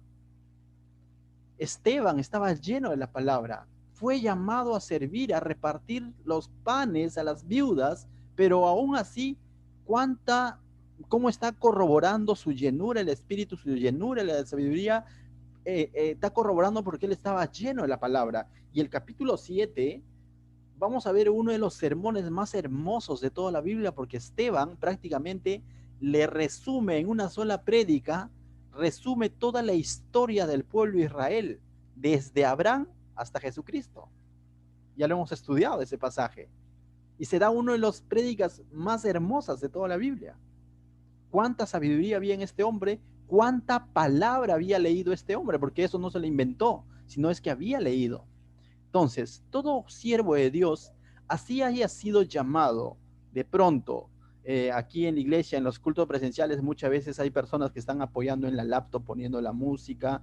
Esteban estaba lleno de la palabra. Fue llamado a servir, a repartir los panes a las viudas, pero aún así, cómo está corroborando su llenura, el espíritu, su llenura, la sabiduría, está corroborando porque él estaba lleno de la palabra. Y el capítulo 7, vamos a ver uno de los sermones más hermosos de toda la Biblia, porque Esteban prácticamente le resume en una sola prédica, resume toda la historia del pueblo de Israel, desde Abraham hasta Jesucristo. Ya lo hemos estudiado ese pasaje. Y será uno de los prédicas más hermosas de toda la Biblia. Cuánta sabiduría había en este hombre, cuánta palabra había leído este hombre, porque eso no se lo inventó, sino es que había leído. Entonces, todo siervo de Dios, así haya sido llamado de pronto, aquí en la iglesia, en los cultos presenciales, muchas veces hay personas que están apoyando en la laptop, poniendo la música,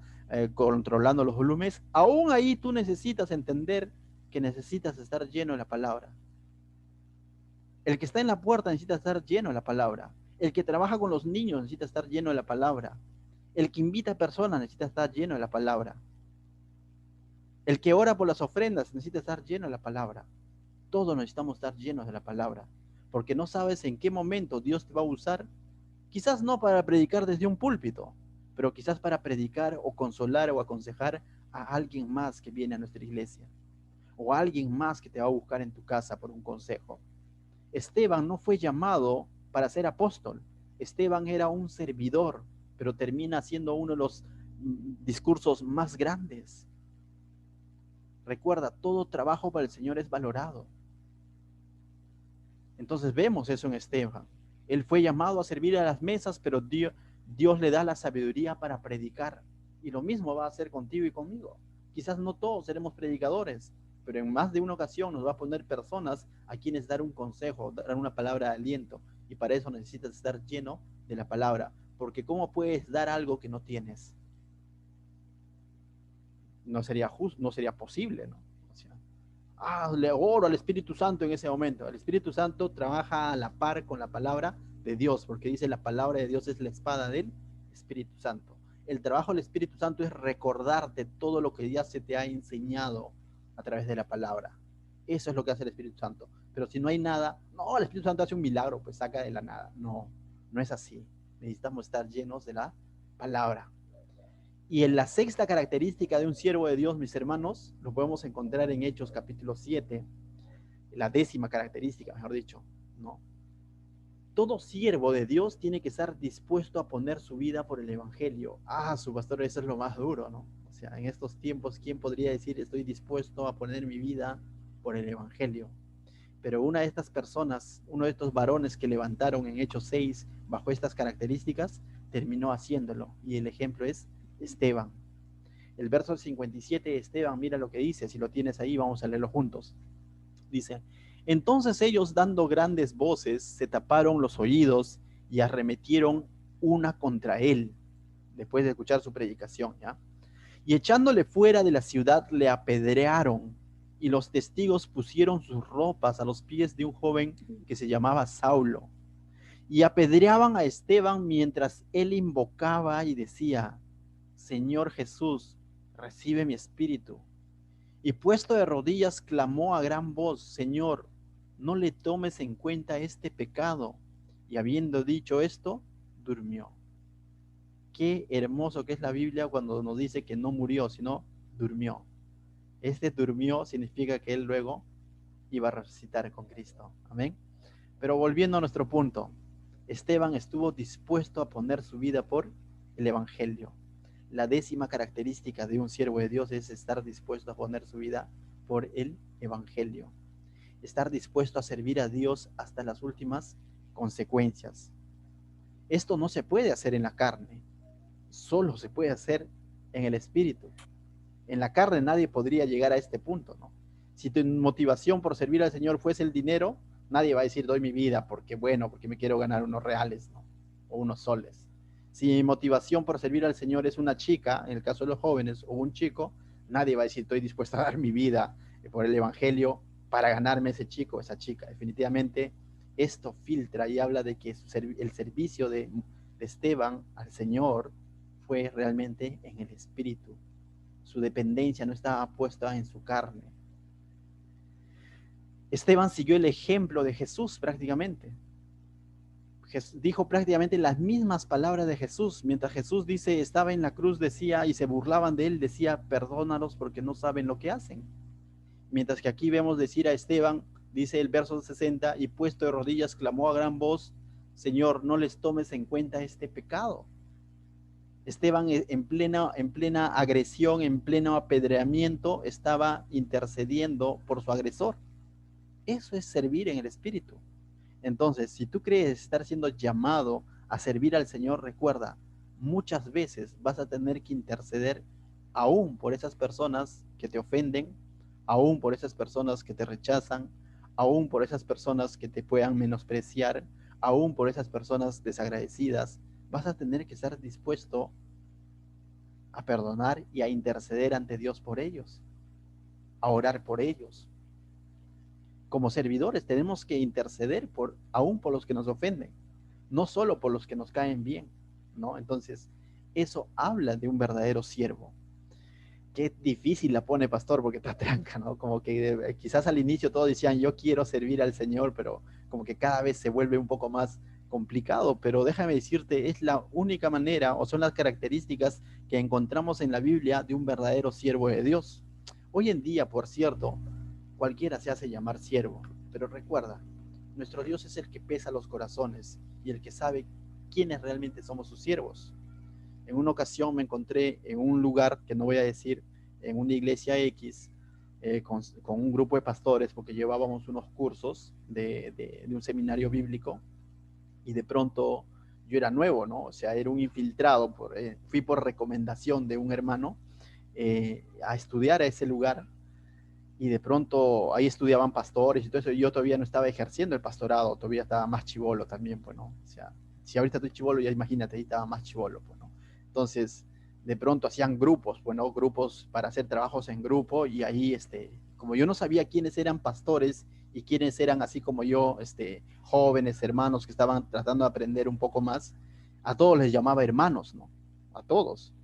controlando los volúmenes. Aún ahí tú necesitas entender que necesitas estar lleno de la palabra. El que está en la puerta necesita estar lleno de la palabra. El que trabaja con los niños necesita estar lleno de la palabra. El que invita a personas necesita estar lleno de la palabra. El que ora por las ofrendas necesita estar lleno de la palabra. Todos necesitamos estar llenos de la palabra, porque no sabes en qué momento Dios te va a usar, quizás no para predicar desde un púlpito, pero quizás para predicar o consolar o aconsejar a alguien más que viene a nuestra iglesia, o a alguien más que te va a buscar en tu casa por un consejo. Esteban no fue llamado para ser apóstol. Esteban era un servidor, pero termina siendo uno de los discursos más grandes. Recuerda, todo trabajo para el Señor es valorado. Entonces vemos eso en Esteban. Él fue llamado a servir a las mesas, pero Dios le da la sabiduría para predicar. Y lo mismo va a hacer contigo y conmigo. Quizás no todos seremos predicadores, pero en más de una ocasión nos va a poner personas a quienes dar un consejo, dar una palabra de aliento. Y para eso necesitas estar lleno de la palabra. Porque ¿cómo puedes dar algo que no tienes? No sería justo, no sería posible, ¿no? O sea, le oro al Espíritu Santo en ese momento. El Espíritu Santo trabaja a la par con la palabra de Dios, porque dice la palabra de Dios es la espada del Espíritu Santo. El trabajo del Espíritu Santo es recordarte todo lo que ya se te ha enseñado a través de la palabra. Eso es lo que hace el Espíritu Santo. Pero si no hay nada, no, el Espíritu Santo hace un milagro, pues saca de la nada. No, no es así. Necesitamos estar llenos de la palabra. Y en la sexta característica de un siervo de Dios, mis hermanos, lo podemos encontrar en Hechos capítulo 7, la décima característica, mejor dicho, ¿no? Todo siervo de Dios tiene que estar dispuesto a poner su vida por el evangelio. Su pastor, eso es lo más duro, ¿no? O sea, en estos tiempos, ¿quién podría decir estoy dispuesto a poner mi vida por el evangelio? Pero una de estas personas, uno de estos varones que levantaron en Hechos 6 bajo estas características, terminó haciéndolo. Y el ejemplo es Esteban. El verso 57 de Esteban, mira lo que dice, si lo tienes ahí vamos a leerlo juntos. Dice, entonces ellos dando grandes voces se taparon los oídos y arremetieron una contra él, después de escuchar su predicación, ¿ya? Y echándole fuera de la ciudad le apedrearon, y los testigos pusieron sus ropas a los pies de un joven que se llamaba Saulo. y apedreaban a Esteban mientras él invocaba y decía: Señor Jesús, recibe mi espíritu. Y puesto de rodillas clamó a gran voz: Señor, no le tomes en cuenta este pecado. Y habiendo dicho esto, durmió. Qué hermoso que es la Biblia cuando nos dice que no murió, sino durmió. Este durmió significa que él luego iba a resucitar con Cristo. Amén. Pero volviendo a nuestro punto, Esteban estuvo dispuesto a poner su vida por el Evangelio. La 10ª característica de un siervo de Dios es estar dispuesto a poner su vida por el Evangelio. Estar dispuesto a servir a Dios hasta las últimas consecuencias. Esto no se puede hacer en la carne, solo se puede hacer en el Espíritu. En la carne nadie podría llegar a este punto, ¿no? Si tu motivación por servir al Señor fuese el dinero, nadie va a decir doy mi vida porque bueno, porque me quiero ganar unos reales, ¿no? O unos soles. Si mi motivación por servir al Señor es una chica, en el caso de los jóvenes, o un chico, nadie va a decir estoy dispuesto a dar mi vida por el Evangelio para ganarme ese chico o esa chica. Definitivamente esto filtra y habla de que el servicio de Esteban al Señor fue realmente en el Espíritu. Su dependencia no estaba puesta en su carne. Esteban siguió el ejemplo de Jesús prácticamente. Dijo prácticamente las mismas palabras de Jesús. Mientras Jesús dice, estaba en la cruz, decía, y se burlaban de él, decía, perdónalos porque no saben lo que hacen. Mientras que aquí vemos decir a Esteban, dice el verso 60, y puesto de rodillas clamó a gran voz: Señor, no les tomes en cuenta este pecado. Esteban en plena agresión, en pleno apedreamiento, estaba intercediendo por su agresor. Eso es servir en el Espíritu. Entonces, si tú crees estar siendo llamado a servir al Señor, recuerda, muchas veces vas a tener que interceder aún por esas personas que te ofenden, aún por esas personas que te rechazan, aún por esas personas que te puedan menospreciar, aún por esas personas desagradecidas. Vas a tener que estar dispuesto a perdonar y a interceder ante Dios por ellos, a orar por ellos. Como servidores tenemos que interceder aún por los que nos ofenden, no solo por los que nos caen bien, ¿no? Entonces, eso habla de un verdadero siervo. Qué difícil la pone, pastor, porque te atranca, ¿no? Como que quizás al inicio todos decían, yo quiero servir al Señor, pero como que cada vez se vuelve un poco más complicado. Pero déjame decirte, es la única manera, o son las características que encontramos en la Biblia de un verdadero siervo de Dios. Hoy en día, por cierto, cualquiera se hace llamar siervo, pero recuerda, nuestro Dios es el que pesa los corazones y el que sabe quiénes realmente somos sus siervos. En una ocasión me encontré en un lugar que no voy a decir, en una iglesia X, con un grupo de pastores, porque llevábamos unos cursos de un seminario bíblico, y de pronto yo era nuevo, ¿no? O sea, era un infiltrado, fui por recomendación de un hermano a estudiar a ese lugar, y de pronto ahí estudiaban pastores y todo eso, y yo todavía no estaba ejerciendo el pastorado, todavía estaba más chibolo también, pues, ¿no? O sea, si ahorita estoy chibolo, ya imagínate, ahí estaba más chibolo, pues, ¿no? Entonces, de pronto hacían grupos, bueno, grupos para hacer trabajos en grupo, y ahí, como yo no sabía quiénes eran pastores y quiénes eran así como yo, jóvenes, hermanos que estaban tratando de aprender un poco más, a todos les llamaba hermanos, ¿no? A todos.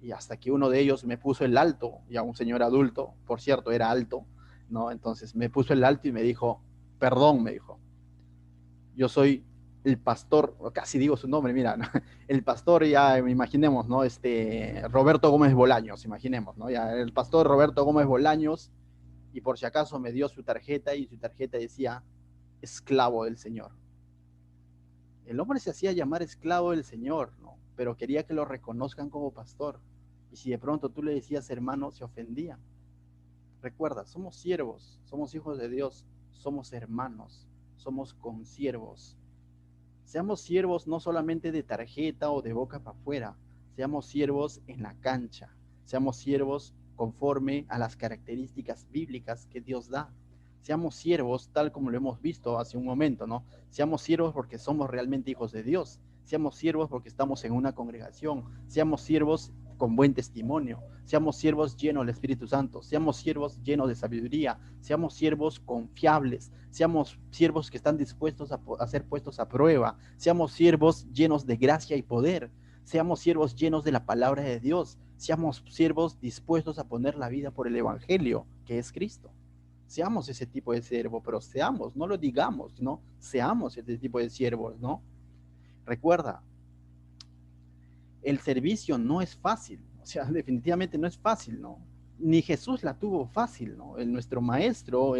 Y hasta que uno de ellos me puso el alto, ya un señor adulto, por cierto, era alto, ¿no? Entonces me puso el alto y me dijo, perdón, me dijo, yo soy el pastor, casi digo su nombre, mira, ¿no? El pastor, ya imaginemos, ¿no? Roberto Gómez Bolaños, imaginemos, ¿no? Ya, el pastor Roberto Gómez Bolaños, y por si acaso me dio su tarjeta, y su tarjeta decía, esclavo del Señor. El hombre se hacía llamar esclavo del Señor, ¿no? Pero quería que lo reconozcan como pastor. Y si de pronto tú le decías hermano, se ofendía. Recuerda, somos siervos, somos hijos de Dios, somos hermanos, somos consiervos. Seamos siervos no solamente de tarjeta o de boca para afuera, seamos siervos en la cancha, seamos siervos conforme a las características bíblicas que Dios da. Seamos siervos tal como lo hemos visto hace un momento, ¿no? Seamos siervos porque somos realmente hijos de Dios. Seamos siervos porque estamos en una congregación. Seamos siervos con buen testimonio, seamos siervos llenos del Espíritu Santo, seamos siervos llenos de sabiduría, seamos siervos confiables, seamos siervos que están dispuestos a ser puestos a prueba, seamos siervos llenos de gracia y poder, seamos siervos llenos de la palabra de Dios, seamos siervos dispuestos a poner la vida por el Evangelio, que es Cristo. Seamos ese tipo de siervo, pero seamos, no lo digamos, ¿no? Seamos ese tipo de siervos, ¿no? Recuerda, el servicio no es fácil, o sea, definitivamente no es fácil, ¿no? Ni Jesús la tuvo fácil, ¿no? Nuestro maestro,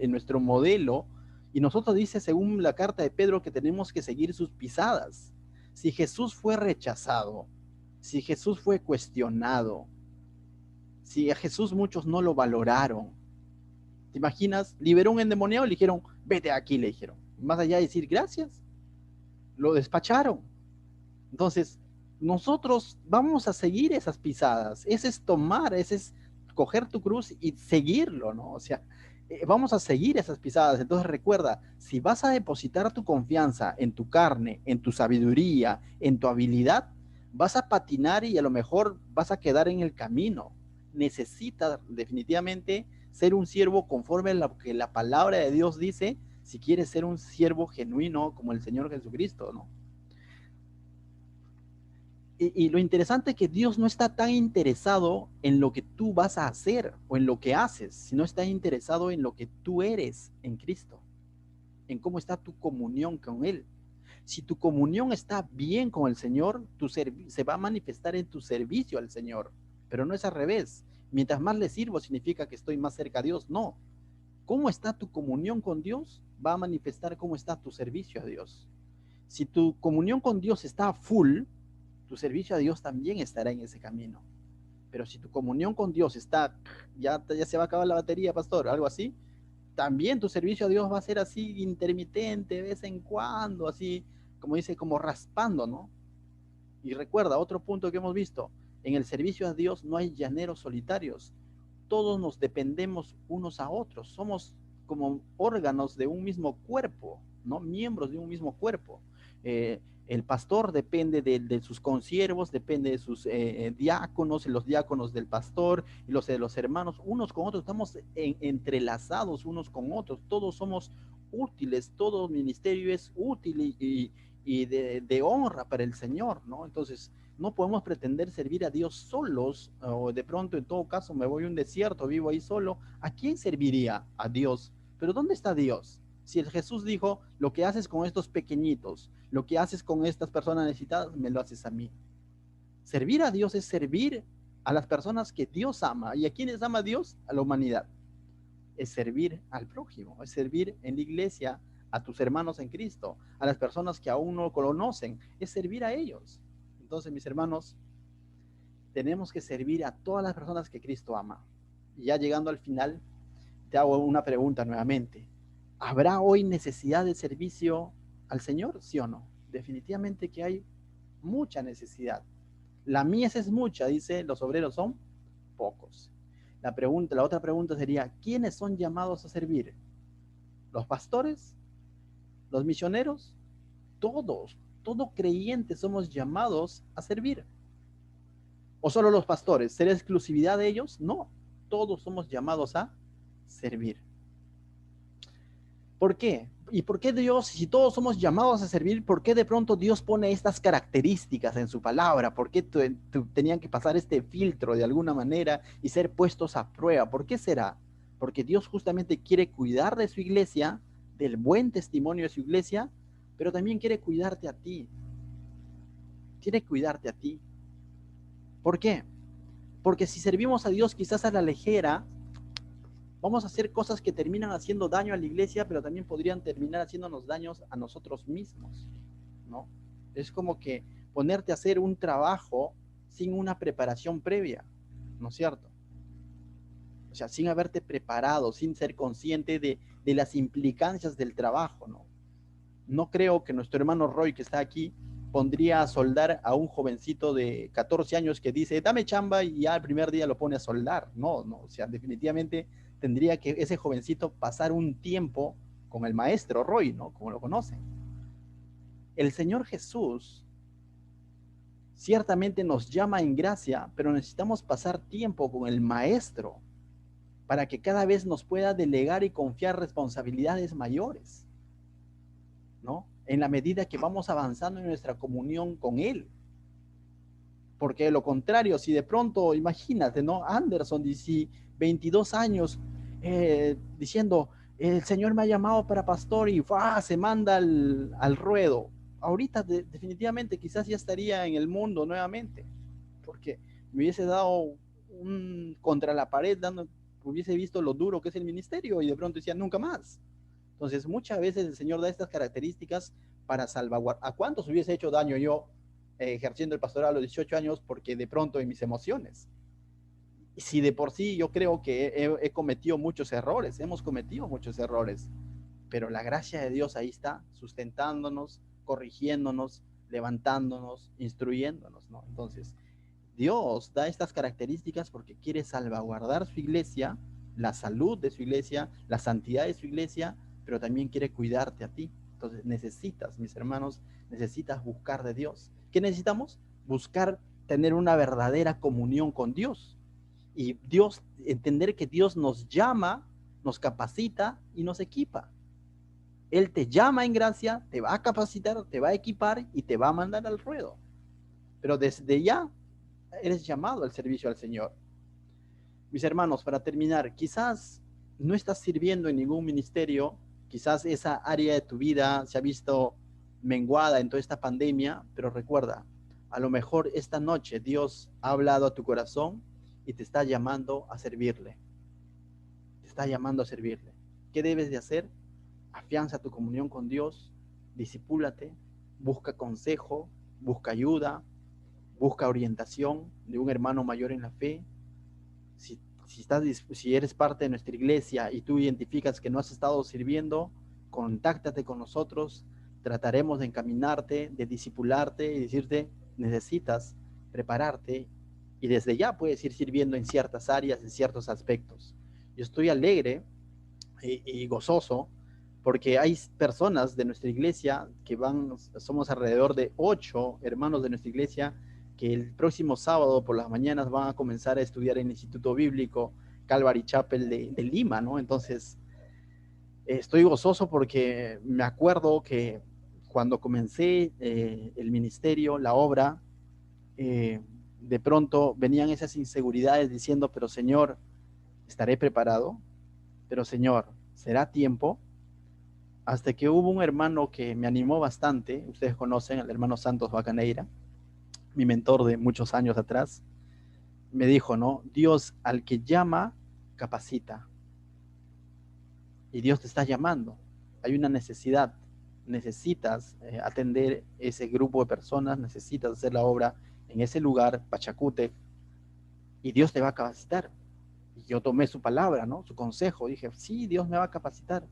nuestro modelo, y nosotros dice, según la carta de Pedro, que tenemos que seguir sus pisadas. Si Jesús fue rechazado, si Jesús fue cuestionado, si a Jesús muchos no lo valoraron, ¿te imaginas? Liberó un endemoniado y le dijeron, vete aquí, le dijeron. Más allá de decir gracias, lo despacharon. Entonces, nosotros vamos a seguir esas pisadas. Ese es tomar, ese es coger tu cruz y seguirlo, ¿no? O sea, vamos a seguir esas pisadas. Entonces recuerda, si vas a depositar tu confianza en tu carne, en tu sabiduría, en tu habilidad, vas a patinar y a lo mejor vas a quedar en el camino. Necesitas definitivamente ser un siervo conforme a lo que la palabra de Dios dice, si quieres ser un siervo genuino como el Señor Jesucristo, ¿no? Y lo interesante es que Dios no está tan interesado en lo que tú vas a hacer o en lo que haces, sino está interesado en lo que tú eres en Cristo, en cómo está tu comunión con Él. Si tu comunión está bien con el Señor, se va a manifestar en tu servicio al Señor, pero no es al revés. Mientras más le sirvo significa que estoy más cerca a Dios. No. ¿Cómo está tu comunión con Dios? Va a manifestar cómo está tu servicio a Dios. Si tu comunión con Dios está full, tu servicio a Dios también estará en ese camino. Pero si tu comunión con Dios está, ya se va a acabar la batería, pastor, algo así, también tu servicio a Dios va a ser así intermitente, de vez en cuando, así, como dice, como raspando, ¿no? Y recuerda, otro punto que hemos visto, en el servicio a Dios no hay llaneros solitarios, todos nos dependemos unos a otros, somos como órganos de un mismo cuerpo, ¿no? Miembros de un mismo cuerpo. El pastor depende de sus consiervos, depende de sus diáconos, los diáconos del pastor y los de los hermanos, unos con otros, estamos entrelazados unos con otros, todos somos útiles, todo ministerio es útil y de honra para el Señor, ¿no? Entonces, no podemos pretender servir a Dios solos, o de pronto, en todo caso, me voy a un desierto, vivo ahí solo. ¿A quién serviría? A Dios. Pero ¿dónde está Dios? Si el Jesús dijo, lo que haces con estos pequeñitos, lo que haces con estas personas necesitadas, me lo haces a mí. Servir a Dios es servir a las personas que Dios ama. ¿Y a quiénes ama Dios? A la humanidad. Es servir al prójimo, es servir en la iglesia a tus hermanos en Cristo, a las personas que aún no conocen, es servir a ellos. Entonces, mis hermanos, tenemos que servir a todas las personas que Cristo ama. Y ya llegando al final, te hago una pregunta nuevamente. ¿Habrá hoy necesidad de servicio al Señor? ¿Sí o no? Definitivamente que hay mucha necesidad. La mies es mucha, dice, los obreros son pocos. La otra pregunta sería, ¿quiénes son llamados a servir? ¿Los pastores? ¿Los misioneros? Todos, todo creyente somos llamados a servir. ¿O solo los pastores? ¿Será exclusividad de ellos? No, todos somos llamados a servir. ¿Por qué? ¿Y por qué Dios, si todos somos llamados a servir, por qué de pronto Dios pone estas características en su palabra? ¿Por qué tenían que pasar este filtro de alguna manera y ser puestos a prueba? ¿Por qué será? Porque Dios justamente quiere cuidar de su iglesia, del buen testimonio de su iglesia, pero también quiere cuidarte a ti. Quiere cuidarte a ti. ¿Por qué? Porque si servimos a Dios quizás a la ligera, vamos a hacer cosas que terminan haciendo daño a la iglesia, pero también podrían terminar haciéndonos daños a nosotros mismos, ¿no? Es como que ponerte a hacer un trabajo sin una preparación previa, ¿no es cierto? O sea, sin haberte preparado, sin ser consciente de las implicancias del trabajo, ¿no? No creo que nuestro hermano Roy, que está aquí, pondría a soldar a un jovencito de 14 años que dice, dame chamba, y ya el primer día lo pone a soldar. No, no, o sea, definitivamente tendría que ese jovencito pasar un tiempo con el maestro Roy, ¿no? Como lo conocen. El Señor Jesús ciertamente nos llama en gracia, pero necesitamos pasar tiempo con el Maestro para que cada vez nos pueda delegar y confiar responsabilidades mayores, ¿no? En la medida que vamos avanzando en nuestra comunión con Él. Porque de lo contrario, si de pronto, imagínate, ¿no? Anderson, 22 años, diciendo, el Señor me ha llamado para pastor y se manda al ruedo. Ahorita definitivamente quizás ya estaría en el mundo nuevamente, porque me hubiese dado contra la pared, hubiese visto lo duro que es el ministerio y de pronto decía, nunca más. Entonces, muchas veces el Señor da estas características para salvaguardar. ¿A cuántos hubiese hecho daño yo ejerciendo el pastorado a los 18 años porque de pronto en mis emociones? Si de por sí yo creo que he cometido muchos errores, hemos cometido muchos errores, pero la gracia de Dios ahí está, sustentándonos, corrigiéndonos, levantándonos, instruyéndonos, ¿no? Entonces, Dios da estas características porque quiere salvaguardar su iglesia, la salud de su iglesia, la santidad de su iglesia, pero también quiere cuidarte a ti. Entonces necesitas, mis hermanos, necesitas buscar de Dios. ¿Qué necesitamos? Buscar tener una verdadera comunión con Dios. Y Dios, entender que Dios nos llama, nos capacita y nos equipa. Él te llama en gracia, te va a capacitar, te va a equipar y te va a mandar al ruedo. Pero desde ya eres llamado al servicio al Señor. Mis hermanos, para terminar, quizás no estás sirviendo en ningún ministerio, quizás esa área de tu vida se ha visto menguada en toda esta pandemia, pero recuerda, a lo mejor esta noche Dios ha hablado a tu corazón y te está llamando a servirle. Te está llamando a servirle. ¿Qué debes de hacer? Afianza tu comunión con Dios, disipúlate, busca consejo, busca ayuda, busca orientación de un hermano mayor en la fe. Si eres parte de nuestra iglesia y tú identificas que no has estado sirviendo, contáctate con nosotros, trataremos de encaminarte, de discipularte y decirte, necesitas prepararte y desde ya puedes ir sirviendo en ciertas áreas, en ciertos aspectos. Yo estoy alegre y gozoso porque hay personas de nuestra iglesia que somos alrededor de 8 hermanos de nuestra iglesia que el próximo sábado por las mañanas van a comenzar a estudiar en el Instituto Bíblico Calvary Chapel de Lima, ¿no? Entonces, estoy gozoso porque me acuerdo que cuando comencé el ministerio, la obra, de pronto venían esas inseguridades diciendo, pero Señor, ¿estaré preparado? Pero Señor, ¿será tiempo? Hasta que hubo un hermano que me animó bastante, ustedes conocen al hermano Santos Bacaneira, mi mentor de muchos años atrás, me dijo, ¿no? Dios al que llama, capacita. Y Dios te está llamando. Hay una necesidad. Necesitas atender ese grupo de personas, necesitas hacer la obra en ese lugar, Pachacute, y Dios te va a capacitar. Y yo tomé su palabra, ¿no? Su consejo. Dije, sí, Dios me va a capacitar.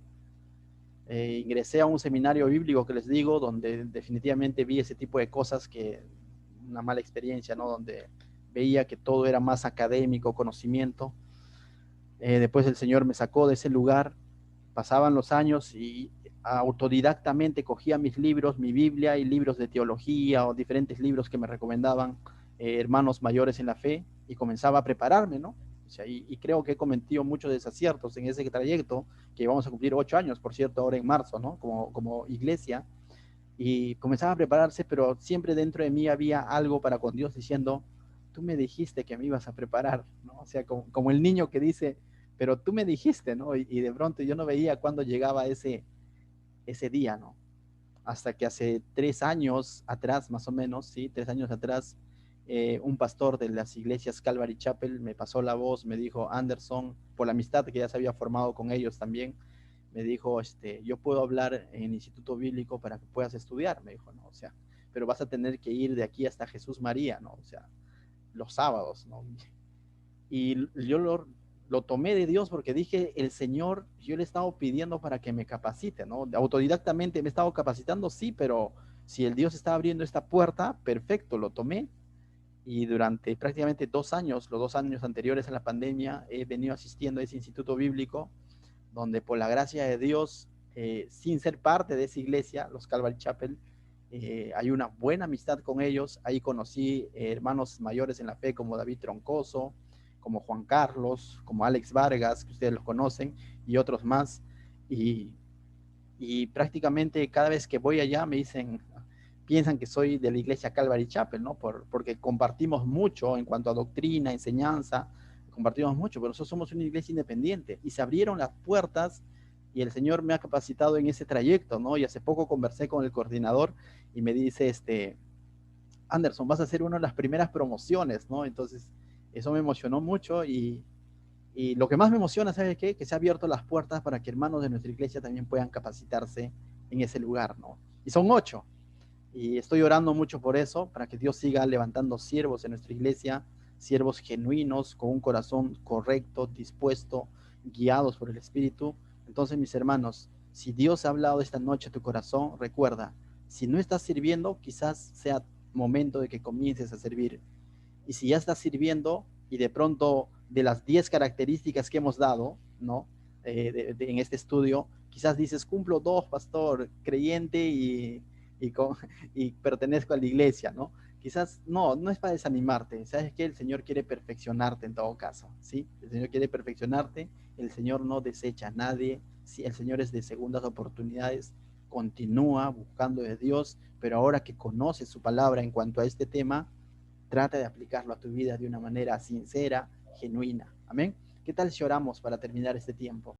Ingresé a un seminario bíblico que les digo, donde definitivamente vi ese tipo de cosas que, una mala experiencia, ¿no? Donde veía que todo era más académico, conocimiento. Después el Señor me sacó de ese lugar, pasaban los años y autodidactamente cogía mis libros, mi Biblia y libros de teología o diferentes libros que me recomendaban hermanos mayores en la fe y comenzaba a prepararme, ¿no? O sea, y creo que he cometido muchos desaciertos en ese trayecto, que vamos a cumplir 8 años, por cierto, ahora en marzo, ¿no? Como iglesia, y comenzaba a prepararse, pero siempre dentro de mí había algo para con Dios diciendo, tú me dijiste que me ibas a preparar, ¿no? O sea, como el niño que dice, pero tú me dijiste, ¿no? Y de pronto yo no veía cuándo llegaba ese día, ¿no? Hasta que hace 3 años atrás, más o menos, sí, 3 años atrás, un pastor de las iglesias Calvary Chapel me pasó la voz, me dijo, Anderson, por la amistad que ya se había formado con ellos también, me dijo, yo puedo hablar en el Instituto Bíblico para que puedas estudiar, me dijo, ¿no? O sea, pero vas a tener que ir de aquí hasta Jesús María, ¿no? O sea, los sábados, ¿no? Y yo lo tomé de Dios porque dije, el Señor, yo le he estado pidiendo para que me capacite, ¿no? Autodidactamente me he estado capacitando, sí, pero si el Dios está abriendo esta puerta, perfecto, lo tomé. Y durante prácticamente 2 años, los 2 años anteriores a la pandemia, he venido asistiendo a ese instituto bíblico, donde por la gracia de Dios, sin ser parte de esa iglesia, los Calvary Chapel, hay una buena amistad con ellos. Ahí conocí hermanos mayores en la fe como David Troncoso, como Juan Carlos, como Alex Vargas, que ustedes los conocen, y otros más. Y, y prácticamente cada vez que voy allá me dicen, piensan que soy de la iglesia Calvary Chapel, ¿no? Porque compartimos mucho en cuanto a doctrina, enseñanza, compartimos mucho, pero nosotros somos una iglesia independiente y se abrieron las puertas y el Señor me ha capacitado en ese trayecto, ¿no? Y hace poco conversé con el coordinador y me dice, Anderson, vas a ser una de las primeras promociones, ¿no? Entonces, eso me emocionó mucho y lo que más me emociona, ¿sabes qué? Que se ha abierto las puertas para que hermanos de nuestra iglesia también puedan capacitarse en ese lugar, ¿no? Y son 8. Y estoy orando mucho por eso, para que Dios siga levantando siervos en nuestra iglesia, siervos genuinos, con un corazón correcto, dispuesto, guiados por el Espíritu. Entonces, mis hermanos, si Dios ha hablado esta noche a tu corazón, recuerda, si no estás sirviendo, quizás sea momento de que comiences a servir. Y si ya estás sirviendo y de pronto de las 10 características que hemos dado, ¿no? En este estudio, quizás dices, cumplo 2, pastor, creyente y, con, y pertenezco a la iglesia, ¿no? Quizás no es para desanimarte, sabes que el Señor quiere perfeccionarte en todo caso, ¿sí? El Señor quiere perfeccionarte, el Señor no desecha a nadie, ¿sí? El Señor es de segundas oportunidades, continúa buscando de Dios, pero ahora que conoces su palabra en cuanto a este tema, trata de aplicarlo a tu vida de una manera sincera, genuina. Amén. ¿Qué tal si oramos para terminar este tiempo?